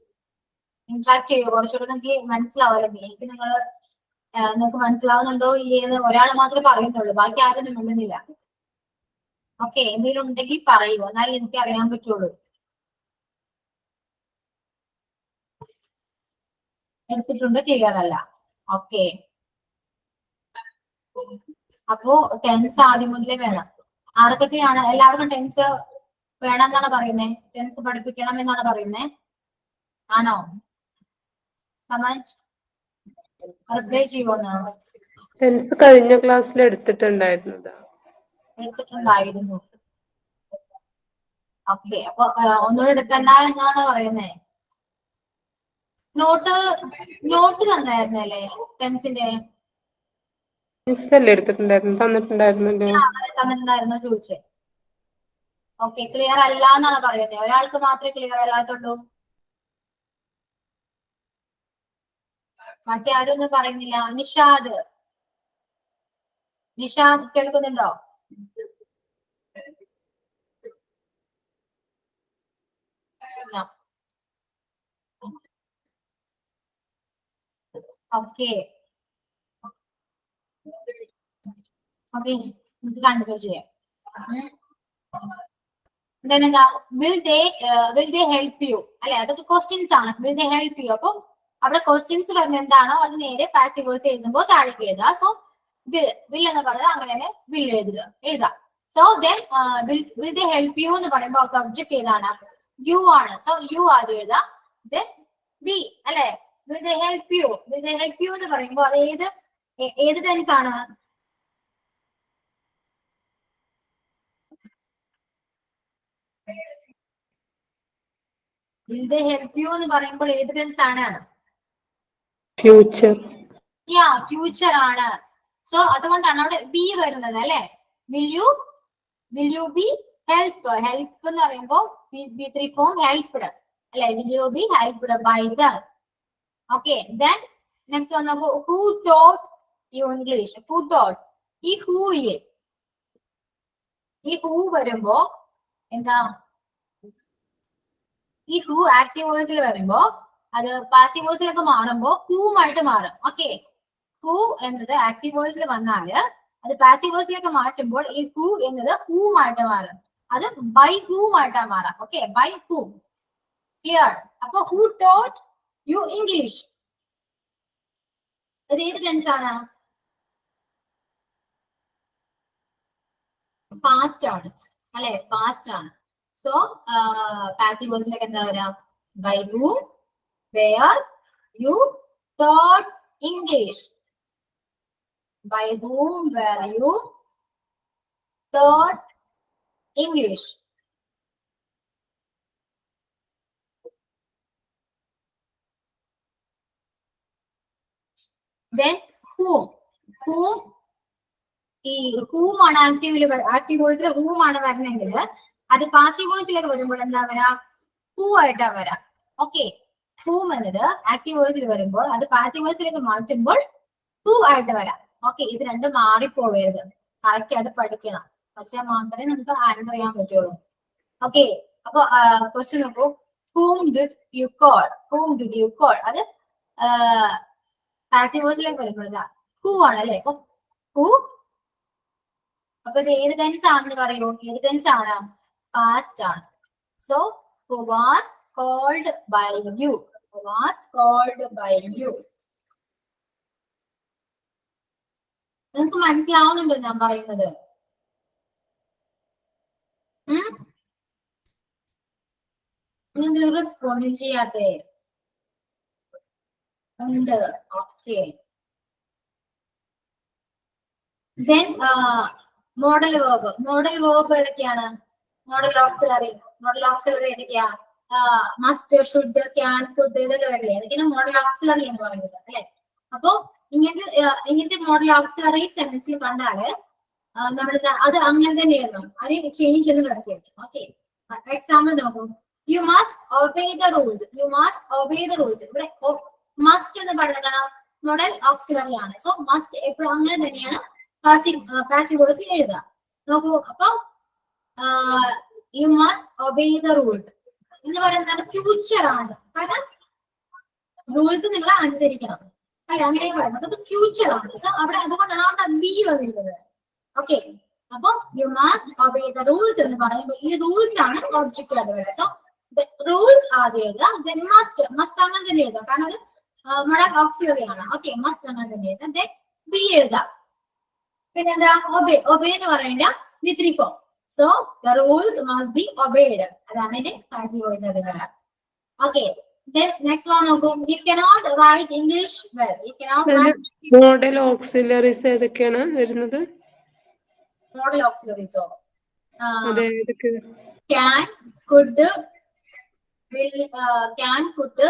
ഇന്ററാക്ട് ചെയ്യൂ, കുറച്ചുകൂടെ നിങ്ങൾക്ക് മനസ്സിലാവില്ല. എനിക്ക് നിങ്ങൾക്ക് മനസ്സിലാവുന്നുണ്ടോ ഇല്ലേന്ന് ഒരാൾ മാത്രമേ പറയുന്നുള്ളൂ, ബാക്കി ആരൊന്നും മിണ്ടുന്നില്ല. ഓക്കെ, എന്തെങ്കിലും ഉണ്ടെങ്കിൽ പറയൂ, എന്നാലും എനിക്ക് അറിയാൻ പറ്റുള്ളൂ. എടുത്തിട്ടുണ്ട്, ക്ലിയർ അല്ല. ഓക്കെ, അപ്പോ ടെൻസ് ആദ്യം മുതലേ വേണം. ആർക്കൊക്കെയാണ്? എല്ലാവർക്കും ടെൻസ് വേണം എന്നാണ് പറയുന്നത്? ടെൻസ് പഠിപ്പിക്കണം എന്നാണ് പറയുന്നത്? ആണോ? Comment reply ചെയ്യുമോന്ന്? ടെൻസ് കഴിഞ്ഞ ക്ലാസ്സിൽ എടുത്തിട്ടുണ്ടായിരുന്നു. ഓക്കെ, അപ്പൊ ഒന്നുകൂടെ എടുക്കണ്ട എന്നാണ് പറയുന്നേ. നോട്ട് തന്നായിരുന്നല്ലേ ടെൻസിന്റെ? തന്നിട്ടുണ്ടായിരുന്നോ ചോദിച്ചേ. ഓക്കെ, ക്ലിയർ അല്ല എന്നാണ് പറയുന്നത്. ഒരാൾക്ക് മാത്രമേ ക്ലിയർ അല്ലാത്തുള്ളൂ, മറ്റേ ആരും ഒന്നും പറയുന്നില്ല. നിഷാദ് കേൾക്കുന്നുണ്ടോ? ഓക്കെ, നമുക്ക് കണ്ടിന്യൂ ചെയ്യാം. എന്താ വിൽ ദേ ഹെൽപ്പ് യു അല്ലെ, അതൊക്കെ ക്വസ്റ്റ്യൻസ് ആണ്. വിൽ ദേ ഹെൽപ്പ് യു, അപ്പൊ അവിടെ ക്വസ്റ്റ്യൻസ് വരുന്നത് എന്താണോ അത് നേരെ പാസീവ് വോയിസ് എഴുതുമ്പോൾ താഴേക്ക് എഴുതുക. സോ വിൽ എന്ന് പറയുന്നത് അങ്ങനെ തന്നെ വിൽ എഴുതാം. So then will they help you എന്ന് പറയുമ്പോൾ അവിടെ ഒബ്ജക്ട് ഏതാണ്? യു ആണ്. സോ യു ആദ്യം എഴുതാം, ദെൻ ബി അല്ലെ. വിൽ ദേ ഹെൽപ്പ് യു എന്ന് പറയുമ്പോൾ അത് ഏത് ടെൻസ് ആണ്? വിൽ ദേ ഹെൽപ്പ് യു എന്ന് പറയുമ്പോൾ ഏത് ടെൻസ് ആണ്? ഫ്യൂച്ചർ. ഫ്യൂച്ചർ ആണ്. സോ അതുകൊണ്ടാണ് അവിടെ ബി വരുന്നത് അല്ലെ. വിൽ യു ബി ഹെൽപ്പ് എന്ന് പറയുമ്പോ v3 form ഹെൽപ്ഡ് അല്ലെ. Will you be helped by them. Okay, then next വന്ന് നോക്കൂ, who taught you English? Who taught, ഈ ഹൂ വരുമ്പോ എന്താ? ഈ ഹൂ ആക്റ്റീവ് വോയിസിൽ വരുമ്പോ അത് പാസീവ് വോയിസിലൊക്കെ മാറുമ്പോ ഹൂമായിട്ട് മാറും. ഓക്കെ, ഹൂ എന്നത് ആക്റ്റീവ് വോയിസിൽ വന്നാല് അത് പാസീവ് വോയിസിലേക്ക് മാറ്റുമ്പോൾ ഈ ഹൂ എന്നത് ഹൂമായിട്ട് മാറും. അത് ബൈ ഹൂമായിട്ടാ മാറാം. Okay, by whom. ക്ലിയർ? അപ്പൊ ഹൂ ടോട്ട് യു ഇംഗ്ലീഷ്, അത് ഏത് ടെൻസ് ആണ്? പാസ്റ്റ് ആണ് അല്ലെ? പാസ്റ്റ് ആണ്. സോ പാസീവ് വോയിസിലേക്ക് എന്താ വരാ? By whom were you taught English. By whom were you taught English? Then whom? Whom? ഈ whom ആണ് ആക്റ്റീവ് വോയിസിൽ whom ആണ് വരണമെങ്കിൽ അത് പാസീവ് വോയിസിലേക്ക് വരുമ്പോൾ എന്താ വരാ? who ആയിട്ടാ വരാ. ഓക്കെ, whom എന്നത് ആക്റ്റീവ് വോയിസിൽ വരുമ്പോൾ അത് പാസീവ് വോയിസിലേക്ക് മാറ്റുമ്പോൾ who ആയിട്ട് വരാം. ഓക്കെ, ഇത് രണ്ടും മാറിപ്പോവരുത്, കറക്റ്റ് ആയിട്ട് പഠിക്കണം. പക്ഷെ മാത്രമേ നമുക്ക് ആൻസർ ചെയ്യാൻ പറ്റുള്ളൂ. ഓക്കെ, അപ്പൊ ക്വസ്റ്റ്യൻ നോക്കൂ. whom did you call? whom did you call? അത് പാസീവ് വോയിസിലേക്ക് വരുമ്പോഴാ who ആണ് അല്ലെ? അപ്പൊ who, അപ്പൊ ഇത് ഏത് ടെൻസ് ആണെന്ന് പറയൂ? ഏത് ടെൻസ് ആണ്? പാസ്റ്റ് ആണ്. So who was called by you? who was called by you? നിങ്ങൾക്ക് മനസ്സിലാവുന്നുണ്ടോ ഞാൻ പറയുന്നത്? നിങ്ങൾ റെസ്പോണ്ട് ചെയ്യാത്തേ ഉണ്ട്. Okay, then modal verb. Modal verb ഏതൊക്കെയാണ്? Modal auxiliary. മോഡൽ ഓക്സിലറി ഏതൊക്കെയാ? മസ്റ്റ്, ഷുഡ്, ക്യാൻ, കുഡ്, ഇതൊക്കെ വരില്ലേ? ഏതൊക്കെയാണ് മോഡൽ ഓക്സിലറി എന്ന് പറയുന്നത് അല്ലെ? അപ്പൊ ഇങ്ങനത്തെ മോഡൽ ഓക്സിലറി സെന്റൻസിൽ കണ്ടാല് നമ്മൾ അത് അങ്ങനെ തന്നെ എഴുതണം, അത് ചേഞ്ച് ഒന്നും നടത്തിയത്. ഓക്കെ, എക്സാമ്പിൾ നോക്കൂ. You must obey the rules. You must obey the rules. ഇവിടെ മസ്റ്റ് എന്ന് പറയുന്നതാണ് മോഡൽ ഓക്സിലറി ആണ്. സോ മസ്റ്റ് എപ്പോഴും അങ്ങനെ തന്നെയാണ് പാസീവ് വോയിസിൽ എഴുതുക. നോക്കൂ, അപ്പൊ you must obey the rules എന്ന് പറയുന്നതാണ് ഫ്യൂച്ചർ ആണ്. കാരണം റൂൾസ് നിങ്ങൾ അനുസരിക്കണം അല്ലെ? അങ്ങനെ പറയുന്നത് അത് ഫ്യൂച്ചർ ആണ്. സോ അവിടെ അതുകൊണ്ടാണ് അവിടെ ബി വന്നിരിക്കുന്നത്. ഓക്കെ, അപ്പൊ you must obey the rules എന്ന് പറയുമ്പോൾ ഈ റൂൾസ് ആണ് ഒബ്ജക്റ്റ് ആയിട്ട് വരിക. സോ റൂൾസ് ആദ്യം എഴുതുക, മസ്റ്റ് അങ്ങനെ തന്നെ എഴുതുക, കാരണം അത് മോഡൽ ഓക്സിലറി ആണ്. ഓക്കെ, മസ്റ്റ് അങ്ങനെ തന്നെ എഴുതുക. ബി എഴുതാം. പിന്നെ എന്താ? ഒബേ എന്ന് പറയേണ്ട with form. So the rules must be obeyed. അതാണ് എന്റെ പാസീവ് വോയിസ് ആയിട്ട് വരാം. ഓക്കെ, then next one നോക്കൂ. You cannot write English well. You cannot write. Modal auxiliaries ഏതൊക്കെയാണ് വരുന്നത്? മോഡൽ ഓക്സിലറീസോ? അതെ, ഏതൊക്കെ? can, could, will, can, could,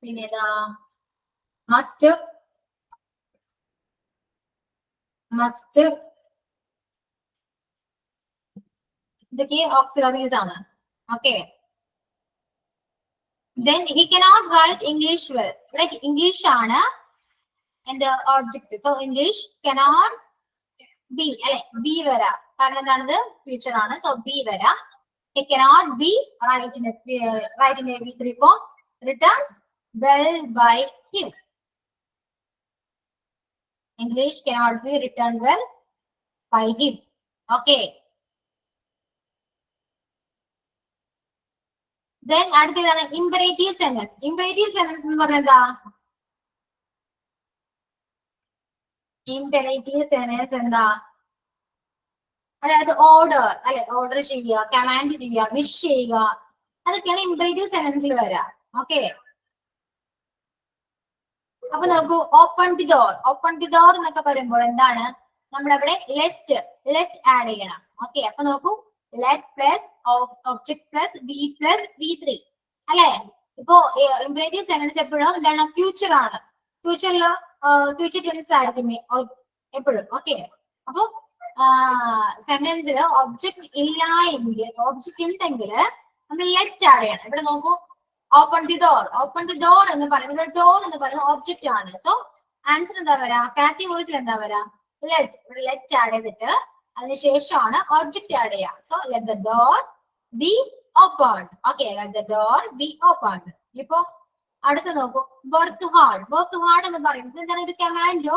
പിന്നെ ഏതാ? must, ഇതൊക്കെ ഓക്സിലറീസ് ആണ്. Okay, then he cannot write English well. Like English ആണ് എന്റെ object. So English cannot be അല്ലെ? ബി വരാ, കാരണം എന്താണത്? ഫ്യൂച്ചർ ആണ്. സോ ബി വരാ. He cannot be write in a V3 form written well by him. English cannot be written well by him. Okay. Then അടുത്തതാണ് imperative sentence. Imperative sentence എന്ന് പറഞ്ഞാൽ എന്താ? Imperative sentence എന്താ? അതായത് ഓർഡർ അല്ലെ? Order ചെയ്യുക, command ചെയ്യുക, വിഷ് ചെയ്യുക, അതൊക്കെയാണ് imperative sentence വരാ. ഓക്കെ, അപ്പൊ നോക്കൂ. Open the door. Open the door എന്നൊക്കെ പറയുമ്പോൾ എന്താണ്? നമ്മളവിടെ ലെറ്റ് ആഡ് ചെയ്യണം. ഓക്കെ, അപ്പൊ നോക്കൂ. Let plus object plus B plus V3 അല്ലെ? ഇപ്പോ ഇംപറേറ്റീവ് സെന്റൻസ് എപ്പോഴും എന്താണ്? ഫ്യൂച്ചർ ആണ്. ഫ്യൂച്ചറില് ഫ്യൂച്ചർ ടെൻസ് ആയിരിക്കും എപ്പോഴും. ഓക്കെ, അപ്പൊ സെന്റൻസിൽ ഒബ്ജക്ട് ഇല്ല എങ്കിൽ, ഒബ്ജക്ട് ഉണ്ടെങ്കിൽ നമ്മൾ ലെറ്റ് ആഡ് ചെയ്യണം. ഇവിടെ നോക്കൂ. Open the door. Open the door എന്ന് പറയുന്നത്, ഡോർ എന്ന് പറയുന്നത് ഒബ്ജക്റ്റ് ആണ്. സോ ആൻസർ എന്താ വരാ? പാസീവ് വോയിസിൽ എന്താ വരാ? ലെറ്റ്. ഇവിടെ ലെറ്റ് ആഡ് ചെയ്തിട്ട് അതിനുശേഷമാണ് ഒബ്ജക്റ്റ് ആഡ് ചെയ്യുക. So let the door B opened. Okay, let the door be opened. ഇപ്പൊ അടുത്ത് നോക്കൂ, വർക്ക് ഹാർഡ്. വർക്ക് ഹാർഡ് എന്ന് പറയുന്നത് എന്താണ്? ഒരു കമാൻഡോ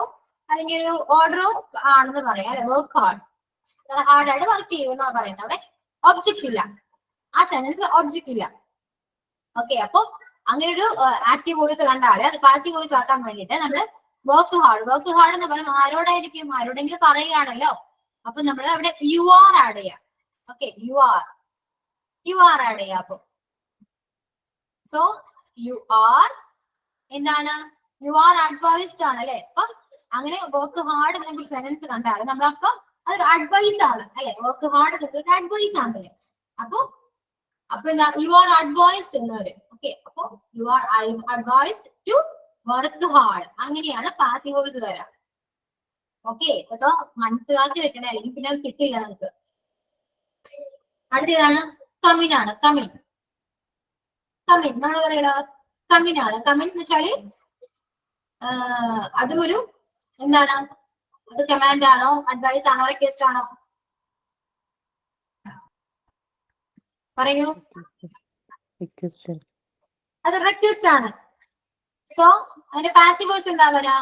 അല്ലെങ്കിൽ ഒരു ഓർഡറോ ആണെന്ന് പറയാം അല്ലെ. വർക്ക് ഹാർഡ്, ഹാർഡായിട്ട് വർക്ക് ചെയ്യുമെന്നാ പറയുന്നത്. അവിടെ ഒബ്ജക്റ്റ് ഇല്ല, ആ സെന്റൻസ് ഒബ്ജക്റ്റ് ഇല്ല. ഓക്കെ, അപ്പൊ അങ്ങനെ ഒരു ആക്റ്റീവ് വോയിസ് കണ്ടാല് അത് പാസീവ് വോയിസ് ആക്കാൻ വേണ്ടിയിട്ട് നമ്മൾ വർക്ക് ഹാർഡ്. വർക്ക് ഹാർഡ് എന്ന് പറയുന്നത് ആരോടായിരിക്കും? ആരോടെങ്കിലും പറയുകയാണല്ലോ. അപ്പൊ നമ്മൾ അവിടെ യു ആർ ആഡ് ചെയ്യാം. ഓക്കെ, യു ആർ ആഡ് ചെയ്യാം. അപ്പൊ സോ യു ആർ എന്താണ്? യു ആർ അഡ്വൈസ്ഡ് ആണ് അല്ലെ. അപ്പൊ അങ്ങനെ വർക്ക് ഹാർഡ് എന്നൊരു സെന്റൻസ് കണ്ടാൽ നമ്മളപ്പം അതൊരു അഡ്വൈസ് ആണ് അല്ലെ. വർക്ക് ഹാർഡ് എന്നൊരു അഡ്വൈസ് ആണല്ലേ. അപ്പൊ എന്താ? യു ആർ അഡ്വൈസ്ഡ് എന്നവര്. ഓക്കെ, അപ്പൊ you are advised to work hard. അങ്ങനെയാണ് പാസീവ് വോയിസ് വരാം. ഓക്കെ, അതൊക്കെ മനസ്സിലാക്കി വെക്കണേ, അല്ലെങ്കിൽ പിന്നെ അത് കിട്ടില്ല നമുക്ക്. അടുത്തതാണ് കമിൻ ആണ്. കമിൻ നമ്മൾ പറയണ കമിൻ ആണ്. കമിൻ എന്ന് വെച്ചാല് അത് ഒരു എന്താണ്? അത് കമാൻഡ് ആണോ, അഡ്വൈസ് ആണോ, റിക്വസ്റ്റ് ആണോ? പറയൂ. അത് റിക്വസ്റ്റ് ആണ്. സോ അതിന്റെ പാസീവ് വോയിസ് എന്താ വരാ?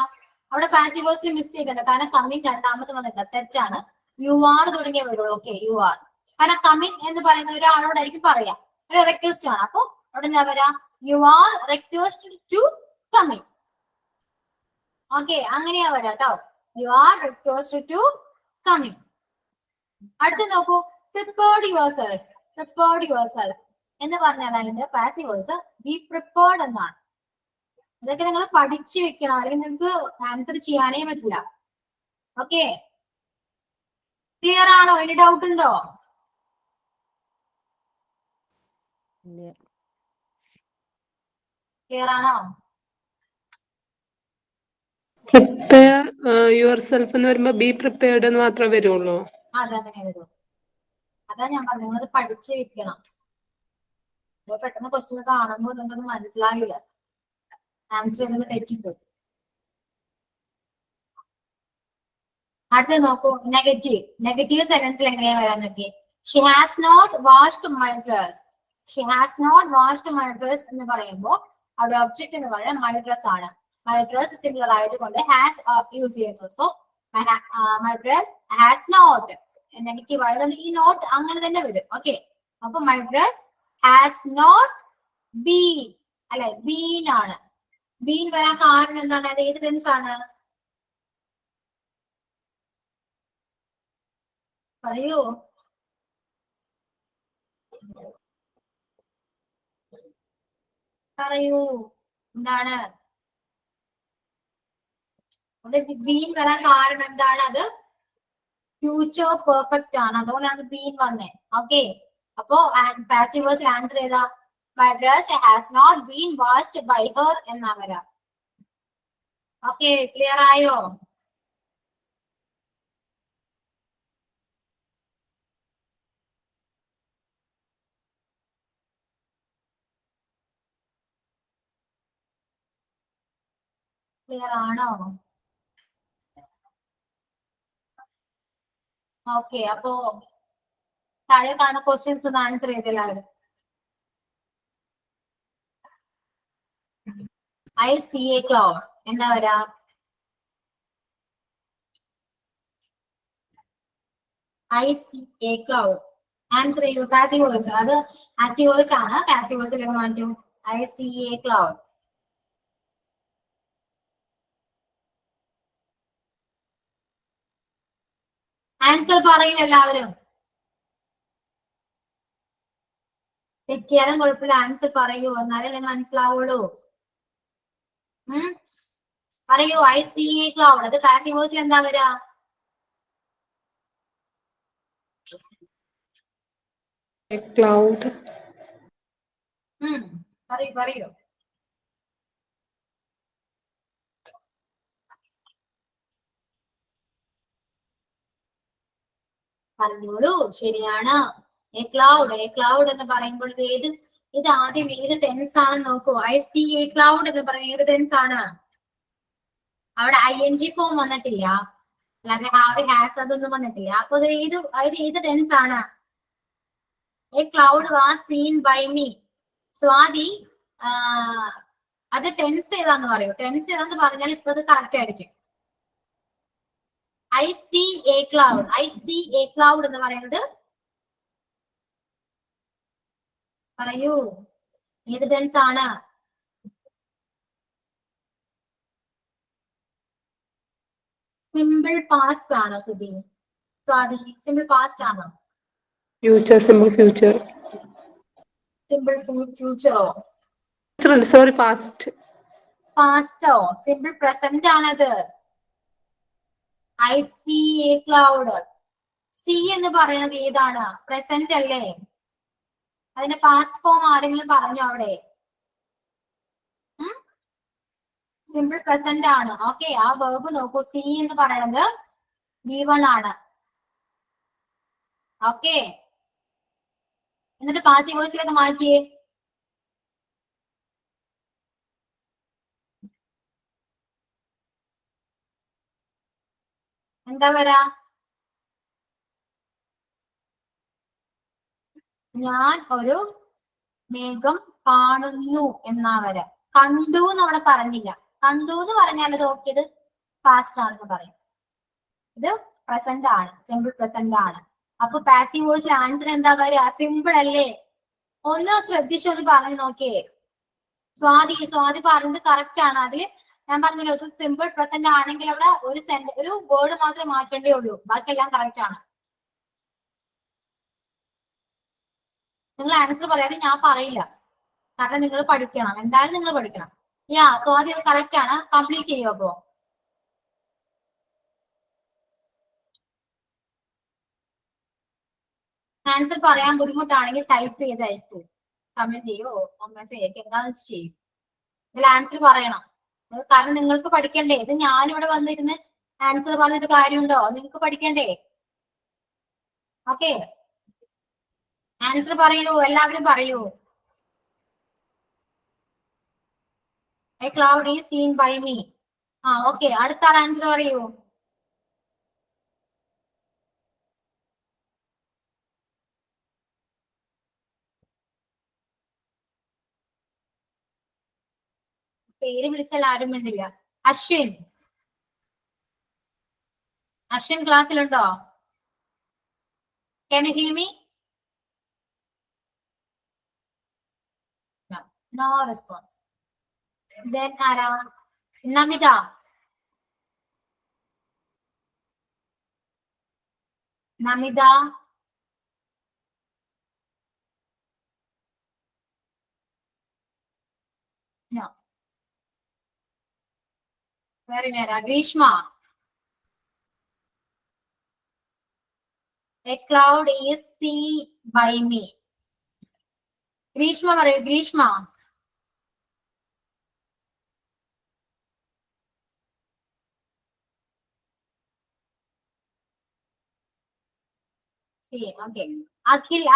അവിടെ പാസീവ് വോയിസിൽ മിസ്റ്റേക്ക് ഉണ്ട്, കാരണം കമ്മിൻ രണ്ടാമത് വന്നില്ല, തെറ്റാണ്. യു ആർ തുടങ്ങിയ വരുള്ളൂ. Okay, you are. കാരണം കമ്മിൻ എന്ന് പറയുന്ന ഒരാളോടായിരിക്കും പറയാം, ഒരു റിക്വസ്റ്റ് ആണ്. അപ്പൊ അവിടെ എന്താ വരാ? You are request to come in. Okay, അങ്ങനെയാ വരാ കേട്ടോ. You are request to come in. അടുത്ത് നോക്കൂ, prepared yourself. Prepared yourself എന്ന് പറഞ്ഞാൽ അതിന്റെ പാസീവ് വോയിസ് ബി പ്രിപ്പേർഡ് എന്നാണ്. ഇതൊക്കെ നിങ്ങൾ പഠിച്ചു വെക്കണം, അല്ലെങ്കിൽ നിങ്ങൾക്ക് ആൻസർ ചെയ്യാനേ പറ്റില്ല. ഓക്കെ, ക്ലിയർ ആണോ? ഇനി ഡൗട്ട് ഉണ്ടോ? ക്ലിയർ ആണോ? പ്രിപ്പയർ യുവർ സെൽഫ് എന്ന് വരുമ്പോ ബി പ്രിപ്പയർഡ് എന്ന് മാത്രമേ വരുള്ളൂ. അതങ്ങനെ വരുള്ളൂ. അതാ ഞാൻ പറഞ്ഞു, നിങ്ങളത് പഠിച്ചു വെക്കണം. പെട്ടെന്ന് ക്വസ്റ്റ്യൻ കാണുമ്പോൾ നിങ്ങൾക്ക് മനസ്സിലാവില്ല, ആൻസർ ചെയ്യുന്നത് തെറ്റിപ്പോയി. അടുത്ത നോക്കൂ, നെഗറ്റീവ് സെന്റൻസിൽ എങ്ങനെയാ വരാൻ നോക്കിയേ. She has not washed my dress. She has not washed my dress എന്ന് പറയുമ്പോൾ അവിടെ ഒബ്ജക്ട് എന്ന് പറയുന്നത് മൈ ഡ്രസ് ആണ്. മൈ ഡ്രസ് സിംഗുലർ ആയതുകൊണ്ട് ഹാസ് യൂസ് ചെയ്യുന്നു. So my dress has not negative ആയതുകൊണ്ട് ഈ നോട്ട് അങ്ങനെ തന്നെ വരും. ഓക്കെ, അപ്പൊ my dress has not been അല്ലെ, ബീൻ ആണ്. ബീൻ വരാൻ കാരണം എന്താണ്? അത് ഏത് ടെൻസ് ആണ്? പറയൂ. എന്താണ് ബീൻ വരാൻ കാരണം? എന്താണ് അത്? ഫ്യൂച്ചർ പെർഫെക്റ്റ് ആണ്, അതുകൊണ്ടാണ് ബീൻ വന്നേ. ഓക്കെ, അപ്പോ പാസീവ് വോയിസിൽ ആൻസർ ചെയ്താ my dress has not been washed by her എന്നാ വരാ. ഓക്കെ, ക്ലിയർ ആയോ? ക്ലിയർ ആണോ? ഓക്കെ, അപ്പോ താഴെ കാണുന്ന ക്വസ്റ്റ്യൻസ് ഒന്ന് ആൻസർ ചെയ്തെല്ലാവരും. ഐ സി എ ക്ലൗഡ് എന്താ വരാ? I see a cloud answer ചെയ്യൂ. പാസീവ് വോയിസ്, അത് ആക്റ്റീവ് വോയിസ് ആണ്. പാസീവ് വോയിസിലേക്ക് മാറ്റും. I see a cloud. Answer പറയൂ എല്ലാവരും. തെറ്റിയാലും കുഴപ്പമില്ല, ആൻസർ പറയൂ, എന്നാലേ മനസ്സിലാവുള്ളൂ. പറയൂ. ഐ സി എ ക്ലൗഡ്, അത് പാസീവ് വോയിസിൽ എന്താ വരാ? ക്ലൗഡ്. പറയൂ. പറഞ്ഞോളൂ. ശരിയാണ്, എ ക്ലൗഡ് എന്ന് പറയുമ്പോൾ ഇത് ആദ്യം ഏത് ടെൻസ് ആണെന്ന് നോക്കൂ. ഐ സി എ ക്ലൗഡ് എന്ന് പറയുന്നത് ഏത് ടെൻസ് ആണ്? അവിടെ ING ഫോം വന്നിട്ടില്ല, അല്ലാതെ ഹാവ് ഹാസ് അതൊന്നും വന്നിട്ടില്ല. അപ്പൊ ഇത് ഏത് ടെൻസ് ആണ്? A cloud was seen by me. Swathi അത് ടെൻസ് ഏതാന്ന് പറയൂ. ടെൻസ് ഏതാന്ന് പറഞ്ഞാൽ ഇപ്പൊ അത് കറക്റ്റ് ആയിരിക്കും. I see a cloud. I see a cloud എന്ന് പറയുന്നത് പറയൂ, ഏത് ടെൻസ് ആണ്? സിമ്പിൾ പാസ്റ്റ് ആണോ സുധി? സ്വാതി സിമ്പിൾ പാസ്റ്റ് ആണോ? Future, simple future. സിമ്പിൾ ഫ്യൂച്ചറോ? Sorry, past. പാസ്റ്റോ? സിമ്പിൾ പ്രസന്റ് ആണത്. I see a cloud. See എന്ന് പറയുന്നത് ഏതാണ്? പ്രസന്റ് അല്ലേ? അതിന്റെ പാസ്റ്റ് ഫോം ആരെങ്കിലും പറഞ്ഞോ അവിടെ? സിമ്പിൾ പ്രസന്റ് ആണ്. ഓക്കെ, ആ വേർബ് നോക്കൂ. സി എന്ന് പറയുന്നത് V1 ആണ്. ഓക്കെ, എന്നിട്ട് പാസീവ് വോയിസിലേക്ക് മാറ്റിയേ. എന്താ വരാ? ഞാൻ ഒരു മേഘം കാണുന്നു എന്നാ വരാ. കണ്ടു എന്ന് അവിടെ പറഞ്ഞില്ല. കണ്ടു എന്ന് പറഞ്ഞാൽ അത് ഓക്കെ, ഇത് പാസ്റ്റ് ആണെന്ന് പറയും. ഇത് പ്രസന്റ് ആണ്, സിമ്പിൾ പ്രസന്റ് ആണ്. അപ്പൊ പാസീവ് വോയിസിൽ ആൻസർ എന്താ വരിക? സിമ്പിൾ അല്ലേ? ഒന്ന് ശ്രദ്ധിച്ചൊന്ന് പറഞ്ഞു നോക്കിയേ. സ്വാതി പറഞ്ഞത് കറക്റ്റ് ആണ്. അതില് ഞാൻ പറഞ്ഞില്ല, ഒരു സിമ്പിൾ പ്രസന്റ് ആണെങ്കിൽ അവിടെ ഒരു വേർഡ് മാത്രമേ മാറ്റേണ്ടേ ഉള്ളൂ, ബാക്കിയെല്ലാം കറക്റ്റ് ആണ്. നിങ്ങൾ ആൻസർ പറയാതെ ഞാൻ പറയില്ല, കാരണം നിങ്ങൾ പഠിക്കണം. എന്തായാലും നിങ്ങൾ പഠിക്കണം. സ്വാതി അത് കറക്റ്റ് ആണ്. കംപ്ലീറ്റ് ചെയ്യോ? അപ്പോ ആൻസർ പറയാൻ ബുദ്ധിമുട്ടാണെങ്കിൽ ടൈപ്പ് ചെയ്ത് അയക്കൂ, കമന്റ് ചെയ്യോ, മെസ്സേജ് അയക്കോ, എന്താണെന്ന് ചെയ്യും. ഇതിൽ ആൻസർ പറയണം. കാരണം നിങ്ങൾക്ക് പഠിക്കണ്ടേ. ഇത് ഞാനിവിടെ വന്നിരുന്ന് ആൻസർ പറഞ്ഞിട്ട് കാര്യമുണ്ടോ? നിങ്ങൾക്ക് പഠിക്കണ്ടേ? ഓക്കെ, ആൻസർ പറയൂ, എല്ലാവരും പറയൂ. A cloud is seen by me. Okay, അടുത്ത ആൾ ആൻസർ പറയൂ. പേര് വിളിച്ചാൽ ആരും വേണ്ടില്ല. Ashwin ക്ലാസ്സിലുണ്ടോ? Can you hear me? No response. Then ആരാ? Namitha. No. Very nice. Grishma. A cloud is seen by me. Grishma പറയൂ. ഗ്രീഷ്മ. ഓക്കെ,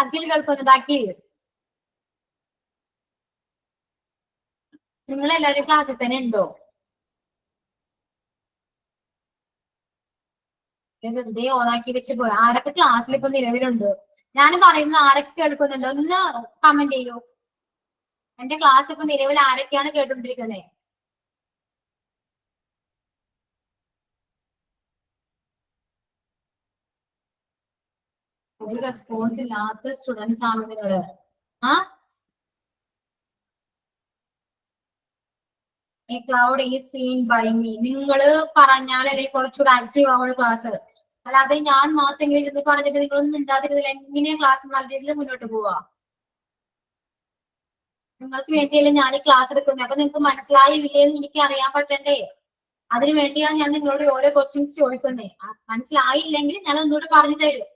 അഖിൽ കേൾക്കുന്നുണ്ട്. അഖിൽ, നിങ്ങളെല്ലാവരും ക്ലാസ്സിൽ തന്നെ ഉണ്ടോ? വെറുതെ ഓണാക്കി വെച്ച് പോയി. ആരൊക്കെ ക്ലാസ്സിൽ ഇപ്പൊ നിലവിലുണ്ട്? ഞാൻ പറയുന്നത് ആരൊക്കെ കേൾക്കുന്നുണ്ടോ? ഒന്ന് കമന്റ് ചെയ്യൂ. എന്റെ ക്ലാസ് ഇപ്പൊ നിലവിൽ ആരൊക്കെയാണ് കേട്ടോണ്ടിരിക്കുന്നത്? ഒരു റെസ്പോൺസ് ഇല്ലാത്ത സ്റ്റുഡൻസ് ആണോ നിങ്ങള്? A cloud is seen by me. നിങ്ങള് പറഞ്ഞാലല്ലേ കുറച്ചുകൂടെ ആക്റ്റീവ് ആവുള്ള ക്ലാസ്. അല്ലാതെ ഞാൻ മാത്രം ഇങ്ങനെ ഇരുന്ന് പറഞ്ഞിട്ട് നിങ്ങളൊന്നും മിണ്ടാതിരുന്നില്ല, എങ്ങനെയാ ക്ലാസ് നല്ല രീതിയിൽ മുന്നോട്ട് പോവാ? നിങ്ങൾക്ക് വേണ്ടിയല്ലേ ഞാൻ ഈ ക്ലാസ് എടുക്കുന്നത്. അപ്പൊ നിങ്ങൾക്ക് മനസ്സിലായില്ലേന്ന് എനിക്ക് അറിയാൻ പറ്റണ്ടേ? അതിനു വേണ്ടിയാണ് ഞാൻ നിങ്ങളോട് ഓരോ ക്വസ്റ്റ്യൻസ് ചോദിക്കുന്നത്. മനസ്സിലായില്ലെങ്കിൽ ഞാൻ ഒന്നുകൂടെ പറഞ്ഞു തരും.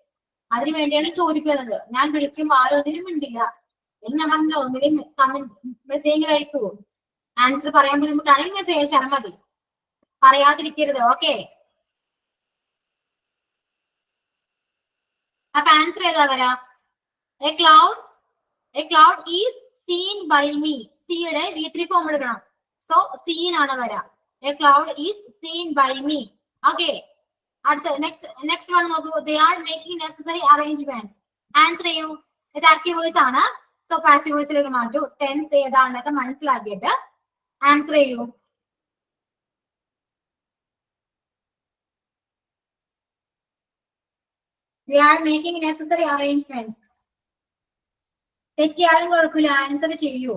അതിനു വേണ്ടിയാണ് ചോദിക്കുന്നത്. ഞാൻ വിളിക്കുമ്പോൾ ആരും ഒന്നിനും മിണ്ടില്ല. ഞാൻ പറഞ്ഞല്ലോ, ഒന്നിനും കമന്റ് മെസ്സേജ് അയക്കൂ. ആൻസർ പറയാൻ ബുദ്ധിമുട്ടാണെങ്കിൽ മെസ്സേജ് അയച്ചാൽ മതി, പറയാതിരിക്കരുത്. ഓക്കെ, അപ്പൊ ആൻസർ ഏതാ വരാ? A cloud is seen by me. സിയുടെ V3 ഫോം എടുക്കണം. സോ സീൻ ആണ് വരാ. A cloud is seen by me. Okay, അടുത്ത നെക്സ്റ്റ് വൺ നോക്കൂ. They are making necessary arrangements. Answer ചെയ്യൂ. ഇത് ആക്റ്റീവ് വോയിസ് ആണ്. സോ പാസീവ് വോയിസിലേക്ക് മാറ്റൂ. ടെൻസ് ഏതാണെന്നൊക്കെ മനസ്സിലാക്കിയിട്ട് ആൻസർ ചെയ്യൂ. We are making necessary arrangements. തെറ്റിയാലും കുഴപ്പമില്ല, ആൻസർ ചെയ്യൂ.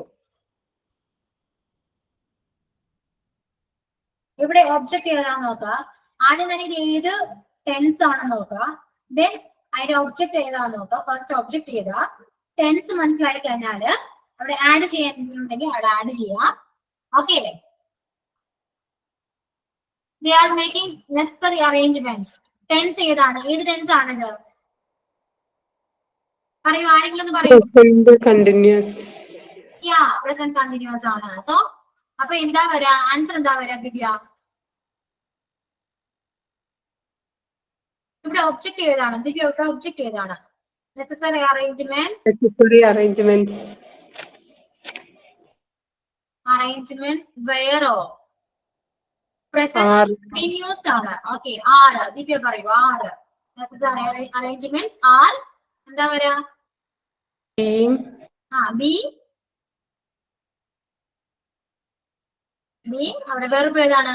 ഇവിടെ ഒബ്ജക്ട് ഏതാന്ന് നോക്കുക. ആദ്യം തന്നെ ഇത് ഏത് ടെൻസ് ആണെന്ന് നോക്കുക. ദെൻ അതിന്റെ ഒബ്ജക്ട് ഏതാന്ന് നോക്കുക. ഫസ്റ്റ് ഒബ്ജക്ട് ചെയ്താ ടെൻസ് മനസ്സിലായി കഴിഞ്ഞാല് അവിടെ ആഡ് ചെയ്യാൻ ഉണ്ടെങ്കിൽ അവിടെ ആഡ് ചെയ്യാം. ഓക്കെ അല്ലേ? They are making necessary arrangements. Tense ഏതാണ്? ഏത് ടെൻസ് ആണിത്? പറയൂ, ആരെങ്കിലും ഒന്ന് പറയൂ. കണ്ടിന്യൂസ്. യാ, പ്രസന്റ് കണ്ടിന്യൂസ് ആണ്. സോ അപ്പൊ എന്താ വരാ? ആൻസർ എന്താ വരാ ദിവ്യ? ഇവിടെ ഒബ്ജക്ട് ഏതാണ്? ദിവ്യ ഇവിടെ ഒബ്ജക്ട് ഏതാണ്? Necessary arrangement. Necessary arrangements. Arrangements വേറോ? Present Are. കണ്ടിന്യൂസ് ആണ്. ഓക്കെ, ആറ്. ദിവ്യ പറയൂ, ആറ്. നെസസറി അറേഞ്ച്മെന്റ്സ് ആർ എന്താ വരാ? Being. അവിടെ വെറുപ്പ് ഏതാണ്?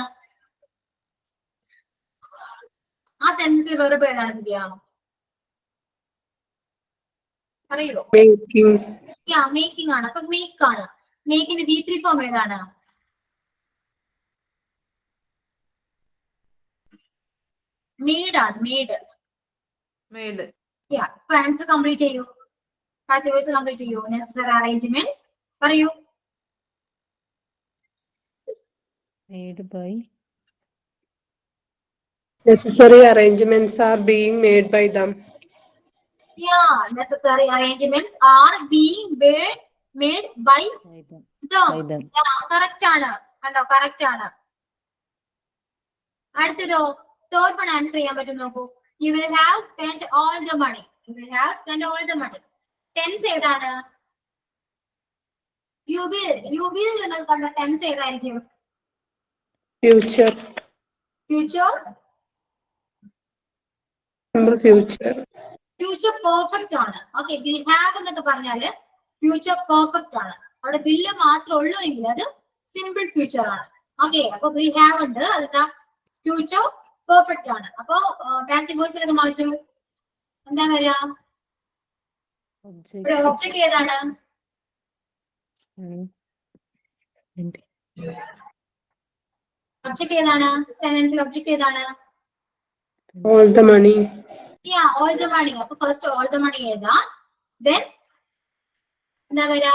ആ സെന്റൻസിൽ വെറുപ്പ് ഏതാണ് ദിവ്യ? പറയൂ. Making. മേക്കിംഗ് ആണ്. അപ്പൊ മേക്ക് ആണ്. മേക്കിന്റെ B3 ഫോം ഏതാണ്? മെയ്ഡ് ആണ്. മെയ്ഡ്. അപ്പൊ ആൻസർ കംപ്ലീറ്റ് ചെയ്യൂ. പാസീവ് വോയിസ് കംപ്ലീറ്റ് ചെയ്യൂ. നെസസറി അറേഞ്ച്മെന്റ്സ് പറയൂ. Made by. Necessary arrangements are being made by them. Necessary arrangements are being made by them. Correct ആണ്. കണ്ടോ, കറക്റ്റ് ആണ്. അടുത്തതോ തേർഡ് വൺ ആൻസർ ചെയ്യാൻ പറ്റും നോക്കൂ. You will have spent all the money. You will have spent all the money. Tense ഏതാണ്? You will എന്ന് കണ്ട tense ഏതായിരിക്കും? Future. ഫ്യൂച്ചർ. ഫ്യൂച്ചർ പെർഫെക്റ്റ് ആണ്. ഓക്കെ, വിൽ ഹാവ് എന്നൊക്കെ പറഞ്ഞാല് ഫ്യൂച്ചർ പെർഫെക്റ്റ് ആണ്. അവിടെ വില്ല് മാത്രമേ ഉള്ളൂ എങ്കിൽ അത് സിമ്പിൾ ഫ്യൂച്ചർ ആണ്. ഓക്കെ, അപ്പൊ വിൽ ഹാവ് ഉണ്ട്, അതെന്താ ഫ്യൂച്ചർ പെർഫെക്റ്റ് ആണ്. അപ്പൊ പാസീവ് വോയിസിലേക്ക് മാറ്റൂ. എന്താ വരിക? ഒബ്ജക്ട് ഏതാണ്? ഒബ്ജക്ട് ഏതാണ്? സെന്റൻസിൽ ഒബ്ജക്ട് ഏതാണ്? All the money. All the money. അപ്പൊ ഫസ്റ്റ് all the money എഴുതാം. Then എന്താ വരാ?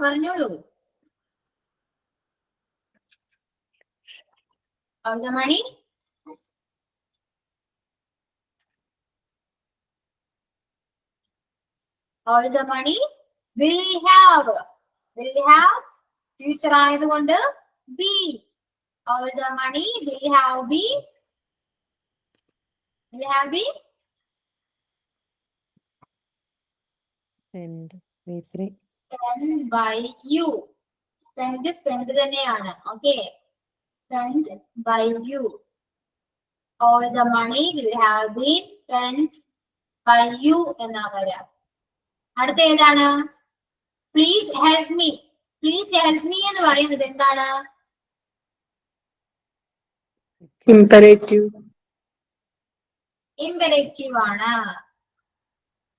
പറഞ്ഞോളൂ. All the money. All the money will have. Future ആയതുകൊണ്ട് be. All the money will have been. Spent by you. Spend തന്നെയാണ്. Okay, spent by you. All the money will have been spent by you എന്നാ വരാ. അടുത്ത ഏതാണ്? Please help me. എന്ന് പറയുന്നത് എന്താണ്? Imperative. Imperative ആണ്.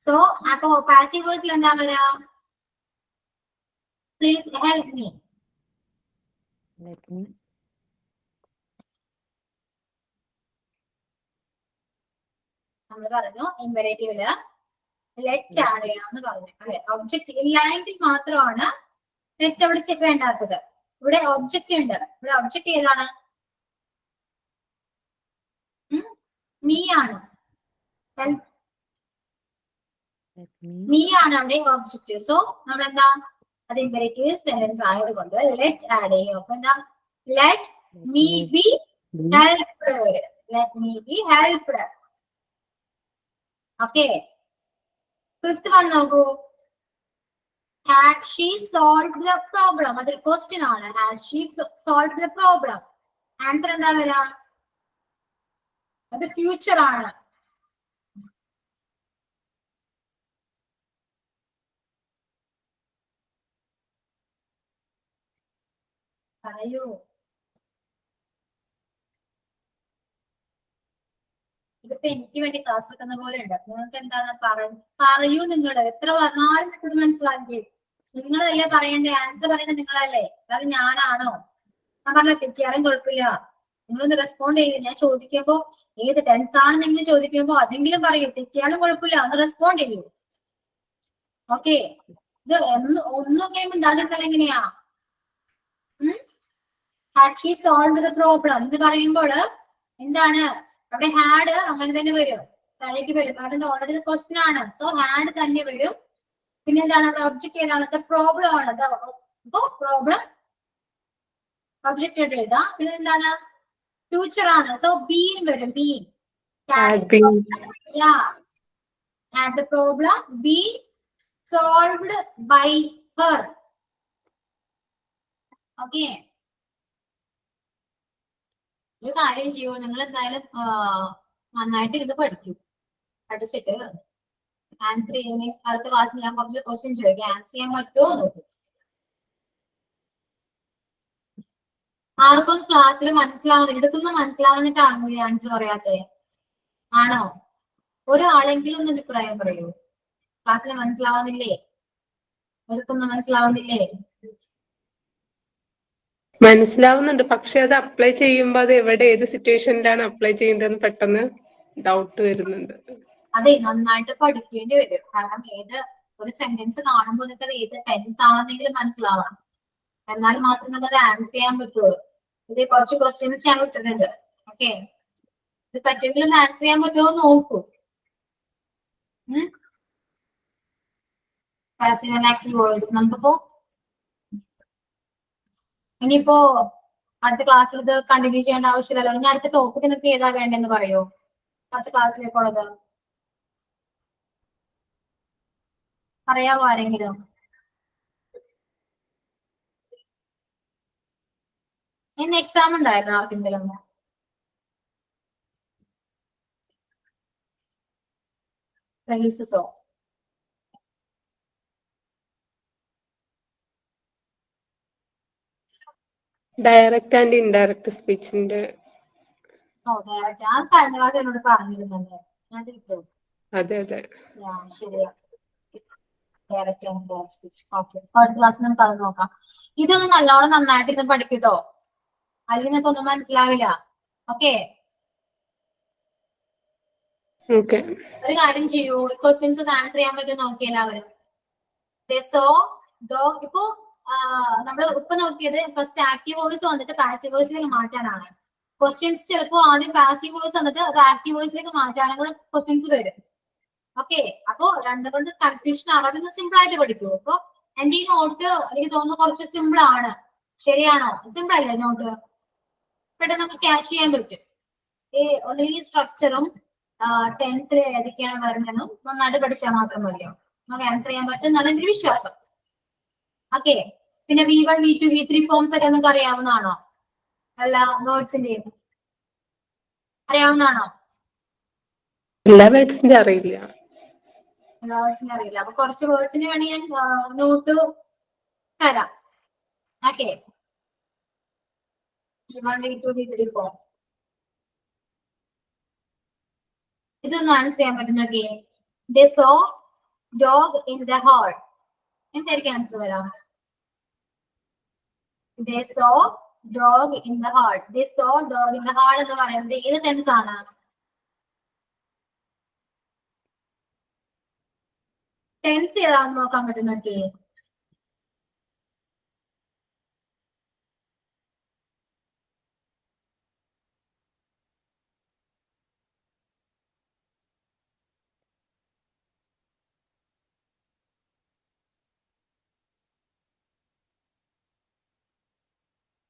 സോ അപ്പോ പാസീവ് വോയിസിൽ എന്താ വരാ? Please help me. നമ്മൾ പറഞ്ഞു ഇമ്പരേറ്റീവില് ലെറ്റ് ആഡ് ചെയ്യണമെന്ന് പറഞ്ഞു അല്ലെ. ഒബ്ജക്ട് ഇല്ലെങ്കിൽ മാത്രമാണ് ലെറ്റ് അവിടെ വേണ്ടാത്തത്. ഇവിടെ ഒബ്ജക്റ്റ് ഉണ്ട്. ഇവിടെ ഒബ്ജക്ട് ഏതാണ്? മീ ആണ്. മീ ആണ് അവിടെ ഒബ്ജക്റ്റ്. സോ നമ്മൾ എന്താ, അത് ഇമ്പരേറ്റീവ് സെന്റൻസ് ആയതുകൊണ്ട് ലെറ്റ് ആഡ് ചെയ്യും. അപ്പൊ എന്താ? Let me be helped. Okay, fifth one നോക്കൂ. Had she solved the problem? അതൊരു ക്വസ്റ്റ്യൻ ആണ്. Had she solved the problem? Answer എന്താ വരാ? അത് ഫ്യൂച്ചർ ആണ്. പറയൂ. ഇതിപ്പോ എനിക്ക് വേണ്ടി ക്ലാസ് എടുക്കുന്ന പോലെ ഉണ്ട്. നിങ്ങൾക്ക് എന്താണ് പറയൂ. നിങ്ങൾ എത്ര പറഞ്ഞാലും നിങ്ങൾക്ക് മനസ്സിലാക്കി. നിങ്ങളല്ലേ പറയണ്ടേ, ആൻസർ പറയണ്ടേ നിങ്ങളല്ലേ, അതായത് ഞാനാണോ? ഞാൻ പറഞ്ഞ തെറ്റിയാലും കുഴപ്പമില്ല, നിങ്ങളൊന്ന് റെസ്പോണ്ട് ചെയ്യൂ. ഞാൻ ചോദിക്കുമ്പോ ഏത് ടെൻസ് ആണെന്നെങ്കിലും ചോദിക്കുമ്പോ അതെങ്കിലും പറയൂ. തെറ്റിയാലും കുഴപ്പമില്ല, ഒന്ന് റെസ്പോണ്ട് ചെയ്യൂ. ഓക്കെ, ഇത് ഒന്നും ഉണ്ടാകുന്നത് എങ്ങനെയാ? Had she solve the problem എന്ന് പറയുമ്പോൾ എന്താണ് അവിടെ ഹാഡ് അങ്ങനെ തന്നെ വരും, താഴേക്ക് വരും. കാരണം ഓൾറെഡി ക്വസ്റ്റ്യൻ ആണ്. സോ ഹാഡ് തന്നെ വരും. പിന്നെ എന്താണ് അവിടെ ഒബ്ജക്ട് ഏതാണ്? ദ പ്രോബ്ലം ആണ്. അപ്പോ പ്രോബ്ലം ഒബ്ജക്ട് ആയിട്ട് എഴുതാം. പിന്നെ എന്താണ്? ഫ്യൂച്ചർ ആണ്. സോ ബീൻ വരും. Been Had been. had the problem been solved by her. Okay, ഒരു കാര്യം ചെയ്യൂ, നിങ്ങൾ എന്തായാലും നന്നായിട്ട് ഇരുന്ന് പഠിക്കും. പഠിച്ചിട്ട് ആൻസർ ചെയ്യുന്ന അടുത്ത ക്ലാസ്സിൽ ഞാൻ കുറച്ച് ക്വസ്റ്റ്യൻ ചോദിക്കാം, ആൻസർ ചെയ്യാൻ പറ്റുമോ നോക്കും. ആർക്കും ക്ലാസ്സിൽ മനസ്സിലാവുന്നില്ല, ഇതൊന്നും മനസ്സിലാവുന്നിട്ടാണോ ഈ ആൻസർ പറയാത്തത്? ആണോ? ഒരാളെങ്കിലും ഒന്ന് അഭിപ്രായം പറയൂ. ക്ലാസ്സിൽ മനസ്സിലാവുന്നില്ലേ? അവർക്കൊന്നും മനസ്സിലാവുന്നില്ലേ? മനസ്സിലാവുന്നുണ്ട്, പക്ഷെ അത് അപ്ലൈ ചെയ്യുമ്പോൾ അത് എവിടെ ഏത് സിറ്റുവേഷനിലാണ് അപ്ലൈ ചെയ്യേണ്ടതെന്ന് പെട്ടെന്ന് ഡൗട്ട് വരുന്നുണ്ട്. അതെ, നന്നായിട്ട് പഠിക്കേണ്ടി വരും. കാരണം ഏത് ഒരു സെന്റൻസ് കാണുമ്പോൾ നിങ്ങൾക്ക് അത് ഏത് ടെൻസ് ആണെന്നെങ്കിലും മനസ്സിലാവണം. എന്നാൽ മാത്രം നമുക്ക് അത് ആൻസർ ചെയ്യാൻ പറ്റുള്ളൂ. ഇത് കുറച്ച് ക്വസ്റ്റ്യൻസ് ഞാൻ ഇട്ടിട്ടുണ്ട്. ഓക്കെ, ഇത് പറ്റുമെങ്കിലും ആൻസർ ചെയ്യാൻ പറ്റുമോ നോക്കൂ. പാസീവ് ആൻഡ് ആക്റ്റീവ് വോയിസ് നമുക്കിപ്പോ ഇനിയിപ്പോ അടുത്ത ക്ലാസ്സിൽ ഇത് കണ്ടിന്യൂ ചെയ്യേണ്ട ആവശ്യമില്ലല്ലോ. ഇനി അടുത്ത ടോപ്പിക് നിങ്ങൾക്ക് ഏതാ വേണ്ടെന്ന് പറയോ അടുത്ത ക്ലാസ്സിലേക്കുള്ളത്? പറയാവോ ആരെങ്കിലും? ഇന്ന് എക്സാം ഉണ്ടായിരുന്നു ആർക്കെങ്കിലും? റിലീസസോ? ഡയറക്റ്റ് ആൻഡ് ഇൻഡയറക്റ്റ് സ്പീച്ചിന്റെ. ഡയറക്റ്റ് ആ കഴിഞ്ഞ ക്ലാസ് എന്നോട് പറഞ്ഞിരുന്നല്ലേ, ഞാൻ കിട്ടും. അതെ അതെ, ശരിയാ. Direct and indirect speech. Okay, അടുത്ത ക്ലാസ് നമുക്ക് അത് നോക്കാം. ഇതൊന്ന് നല്ലോണം നന്നായിട്ട് ഇന്ന് പഠിക്കട്ടോ, അല്ലെങ്കിൽ നിങ്ങൾക്ക് ഒന്നും മനസ്സിലാവില്ല. Okay, okay. ഒരു കാര്യം ചെയ്യൂ, ക്വസ്റ്റ്യൻസ് ആൻസർ ചെയ്യാൻ പറ്റും നോക്കി എല്ലാവരും. ഡോഗ് ഇപ്പോ നമ്മൾ ഇപ്പൊ നോക്കിയത് ഫസ്റ്റ് ആക്റ്റീവ് വോയിസ് വന്നിട്ട് പാസീവ് വോയിസിലേക്ക് മാറ്റാനാണ്. ക്വസ്റ്റ്യൻസ് ചിലപ്പോൾ ആദ്യം പാസീവ് വോയിസ് വന്നിട്ട് അത് ആക്റ്റീവ് വോയിസിലേക്ക് മാറ്റാനും കൂടെ ക്വസ്റ്റ്യൻസ് വരും. ഓക്കെ, അപ്പോ രണ്ടും കൊണ്ട് കൺഫ്യൂഷൻ ആവാതെ സിമ്പിൾ ആയിട്ട് പഠിക്കൂ. അപ്പൊ എന്റെ ഈ നോട്ട് എനിക്ക് തോന്നുന്നു കുറച്ച് സിമ്പിൾ ആണ്. ശരിയാണോ? സിമ്പിൾ അല്ലേ നോട്ട്? പെട്ടെന്ന് നമുക്ക് ക്യാച്ച് ചെയ്യാൻ പറ്റും. ഒന്നുകിൽ സ്ട്രക്ചറും ടെൻസിൽ ഏതൊക്കെയാണ് വരുന്നതെന്നും നന്നായിട്ട് പഠിച്ചാൽ മാത്രം മതിയോ നമുക്ക് ആൻസർ ചെയ്യാൻ പറ്റും എന്നാണ് എന്റെ വിശ്വാസം. ഓക്കെ, പിന്നെ V1, V2, V3 ഫോംസ് ഒക്കെ നിങ്ങൾക്ക് അറിയാവുന്നതാണോ? എല്ലാ വേർഡ്സിന്റെയും അറിയാവുന്നതാണോ? എല്ലാ വേർഡ്സിന്റെ അറിയില്ല. എല്ലാ വേർഡ്സിന്റെ അറിയില്ല. അപ്പൊ കുറച്ച് വേർഡ്സിന് വേണ്ടി ഞാൻ നോട്ട് തരാം. Okay, V1, V2, V3 form ഇതൊന്നും ആൻസർ ചെയ്യാൻ പറ്റുന്ന they saw dog in the hall. എന്തായിരിക്കും ആൻസർ വരാം? they saw dog in the hall. they saw dog in the hall എന്ന് പറയുന്നത് ഏത് ടെൻസ് ആണ്? ടെൻസ് ഏതാണെന്ന് നോക്കാൻ പറ്റുന്നൊക്കെ.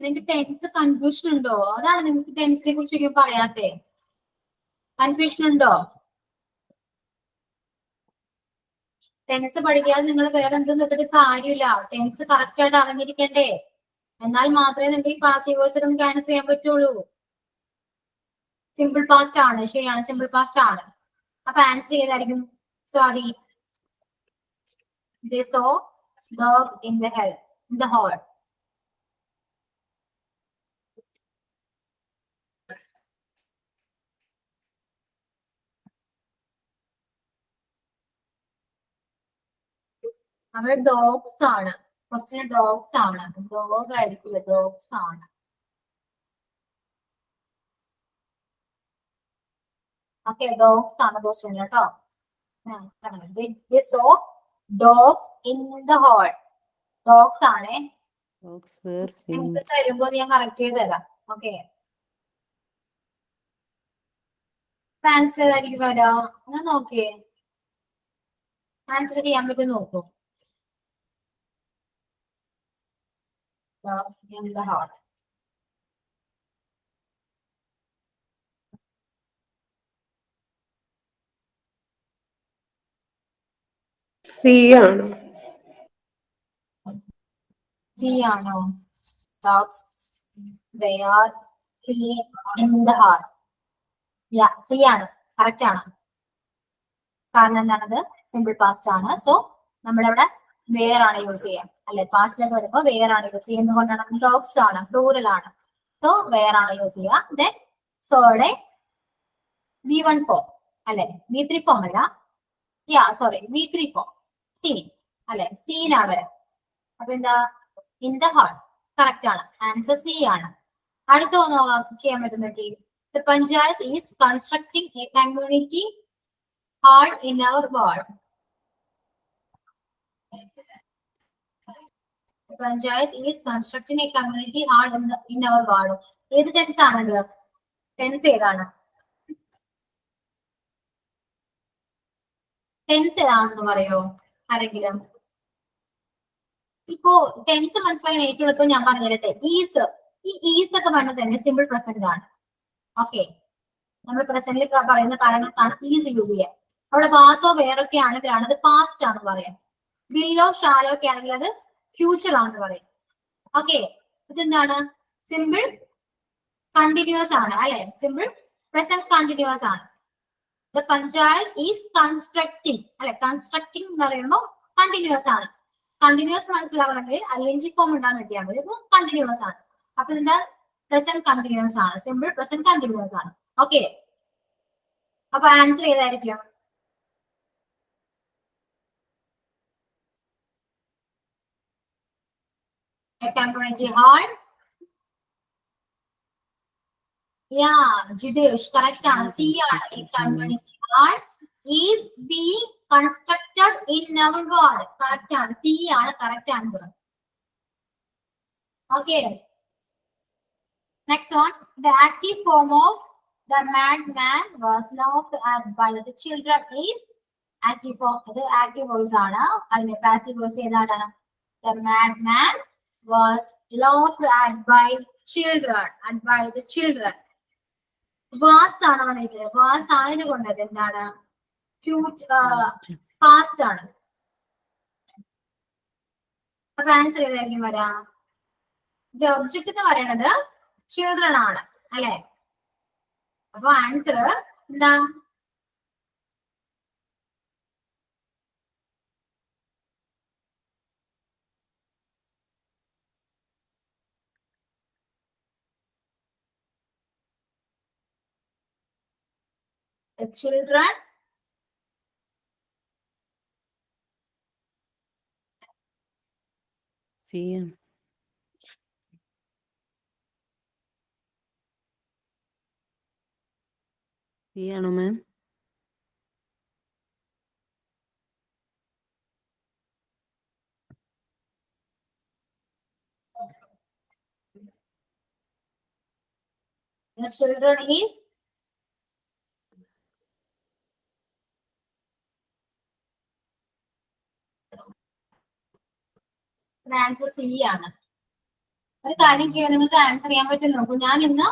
നിങ്ങൾക്ക് ടെൻസ് കൺഫ്യൂഷൻ ഉണ്ടോ? അതാണ് നിങ്ങൾക്ക് ടെൻസിനെ കുറിച്ച് പറയാത്തെ. കൺഫ്യൂഷൻ ഉണ്ടോ? ടെൻസ് പഠിക്കാതെ നിങ്ങൾ വേറെ എന്തും നോക്കിയിട്ട് കാര്യമില്ല. ടെൻസ് കറക്റ്റ് ആയിട്ട് അറിഞ്ഞിരിക്കണ്ടേ, എന്നാൽ മാത്രമേ നിങ്ങൾക്ക് ഈ പാസീവ് വോയിസ് ഒക്കെ ആൻസർ ചെയ്യാൻ പറ്റുള്ളൂ. സിമ്പിൾ പാസ്റ്റ് ആണ്. ശരിയാണ്, സിമ്പിൾ പാസ്റ്റ് ആണ്. അപ്പൊ ആൻസർ ഏതായിരിക്കും Swathi? They saw dog in the hall. അവിടെ ഡോഗ്സ് ആണ്. ക്വസ്റ്റ്യൻ ഡോഗ്സ് ആണ്. ഡോഗ് ആയിരിക്കില്ല, ഡോഗ്സ് ആണ്. ഓക്കെ, ഡോഗ്സ് ആണ് ക്വസ്റ്റ്യൻ കേട്ടോ. They saw dogs in the hall. Dogs ആണേ. Dogs were seen. നിങ്ങൾക്ക് തരുമ്പോ ഞാൻ കറക്റ്റ് ചെയ്ത് തരാം. ഓക്കെ, ആൻസർ ഏതായിരിക്കും വരാ? ഞാൻ നോക്കിയേ, ആൻസർ ചെയ്യാൻ പറ്റും നോക്കൂ. Dogs in the hall. C ആണ്. സി ആണോ? Dogs were seen in the hall. C ആണ്, കറക്റ്റ് ആണ്. കാരണം എന്താണത്? സിമ്പിൾ പാസ്റ്റ് ആണ്. സോ നമ്മളിവിടെ വേർ ആണ് യൂസ് ചെയ്യാം അല്ലെ? പാസ്റ്റിലേക്ക് വരുമ്പോ വേർ ആണ് യൂസ് ചെയ്യുക. എന്തുകൊണ്ടാണ്? ഡോഗ്സ് ആണ്, പ്ലൂറൽ ആണ്. സോ വേർ ആണ് യൂസ് ചെയ്യുക. ദെൻ സോയുടെ V1 ഫോം അല്ലെ? V3 ഫോം അല്ല, സോറി, V3 ഫോം സീൻ അല്ലെ? സീനാ വരെ. അപ്പൊ എന്താ? ഇൻ ദ ഹാൾ കറക്റ്റ് ആണ്. ആൻസർ സി ആണ്. അടുത്ത നോക്കാം ചെയ്യാൻ പറ്റുന്ന. The panchayat is constructing a community hall in our ward. The panchayat is constructing a community hall in our ward. ഏത് ടെൻസ് ആണത്? ടെൻസ് ഏതാണ്? ടെൻസ് ഏതാണെന്ന് പറയോ ആരെങ്കിലും? ഇപ്പോ ടെൻസ് മനസ്സിലാക്കാൻ ഏറ്റവും എളുപ്പം ഞാൻ പറഞ്ഞു തരട്ടെ. ഈസ്, ഈ ഈസ് ഒക്കെ പറഞ്ഞത് തന്നെ സിമ്പിൾ പ്രസന്റ് ആണ്. ഓക്കെ, നമ്മൾ പ്രസന്റിൽ പറയുന്ന കാര്യങ്ങൾക്കാണ് ഈസ് യൂസ് ചെയ്യുക. അവിടെ വാസോ വേറൊക്കെ ആണെങ്കിലാണ് അത് പാസ്റ്റ് ആണെന്ന് പറയാം. വില്ലോ ഷാലോ ഒക്കെ ആണെങ്കിൽ അത് ഫ്യൂച്ചർ ആണെന്ന് പറയും. ഓക്കെ, ഇതെന്താണ്? സിമ്പിൾ കണ്ടിന്യൂസ് ആണ് അല്ലെ? സിമ്പിൾ പ്രസന്റ് കണ്ടിന്യൂസ് ആണ്. ദ പഞ്ചായത്ത് ഈസ് കൺസ്ട്രക്ടിങ് അല്ലെ? കൺസ്ട്രക്ടിങ് എന്ന് പറയുമ്പോൾ കണ്ടിന്യൂസ് ആണ്. കണ്ടിന്യൂസ് മനസ്സിലാവണമെങ്കിൽ ING ഫോം ഉണ്ടാകുന്ന കിട്ടിയാൽ മതി. ഇത് കണ്ടിന്യൂസ് ആണ്. അപ്പൊ എന്താ? പ്രസന്റ് കണ്ടിന്യൂസ് ആണ്. സിമ്പിൾ പ്രസന്റ് കണ്ടിന്യൂസ് ആണ്. ഓക്കെ, അപ്പൊ ആൻസർ ഏതായിരിക്കും? Community hall. ജിതേഷ് കറക്റ്റ് ആണ്. സി ആണ്. ഈ community hall is being constructed in our ward. Correct ആണ്. സി ആണ് correct answer. Okay, next one. The active form of the madman was laughed at by the children is active form. The active voice ആണ്. അതിന്റെ passive voice ഏതാണ്? The madman was laughed at by children. And by the children. Was ആണ് വന്നിട്ട്. Was ആയതുകൊണ്ട് അത് എന്താണ്? Past ആണ്. അപ്പൊ ആൻസർ ഏതായിരിക്കും വരാ? ഒബ്ജക്റ്റ് എന്ന് പറയുന്നത് ചിൽഡ്രൻ ആണ് അല്ലെ? അപ്പൊ ആൻസർ എന്താ? The children See. See ആണോ മാം? the children is answer C ആണ്. ഒരു കാര്യം ചെയ്യാൻ നിങ്ങൾക്ക് ആൻസർ ചെയ്യാൻ പറ്റും നോക്കൂ. ഞാൻ ഇന്ന്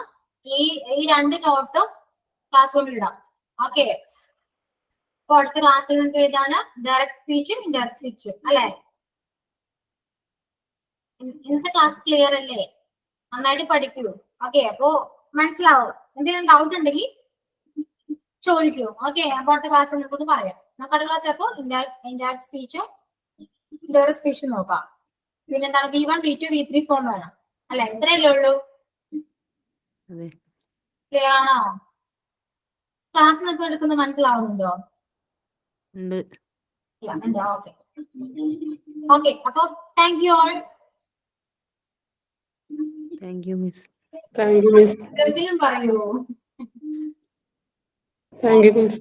ഈ രണ്ട് നോട്ടും ക്ലാസ് റൂമിൽ ഇടാം. ഓക്കെ, അപ്പൊ അടുത്ത ക്ലാസ്സിൽ നിങ്ങൾക്ക് ഏതാണ്? ഡയറക്റ്റ് സ്പീച്ചും ഇൻഡയറക്റ്റ് സ്പീച്ചും അല്ലെ? ഇന്നത്തെ ക്ലാസ് ക്ലിയർ അല്ലേ? നന്നായിട്ട് പഠിക്കൂ. ഓക്കെ, അപ്പൊ മനസ്സിലാവും. എന്തെങ്കിലും ഡൗട്ട് ഉണ്ടെങ്കിൽ ചോദിക്കൂ. ഓക്കെ, അപ്പോൾ അടുത്ത ക്ലാസ്സിൽ നമുക്കൊന്ന് പറയാം. നമുക്ക് അടുത്ത ക്ലാസ്സിൽ അപ്പോൾ ഇൻഡയറക്ട് സ്പീച്ചും ഇൻഡയറക്ട് സ്പീച്ചും നോക്കാം. പിന്നെന്താണ് V1, V2, V3 ഫോം വേണം അല്ലെ? ഇത്രയല്ലേ ഉള്ളൂ. അതെ. ക്ലിയർ ആണോ? ക്ലാസ് നിങ്ങൾക്ക് എടുക്കുന്നത് മനസ്സിലാവുന്നുണ്ടോ? ഉണ്ട്. ഓക്കെ ഓക്കെ, അപ്പൊ thank you all. Thank you miss. Thank you miss. എന്തെങ്കിലും പറയൂ. Thank you miss.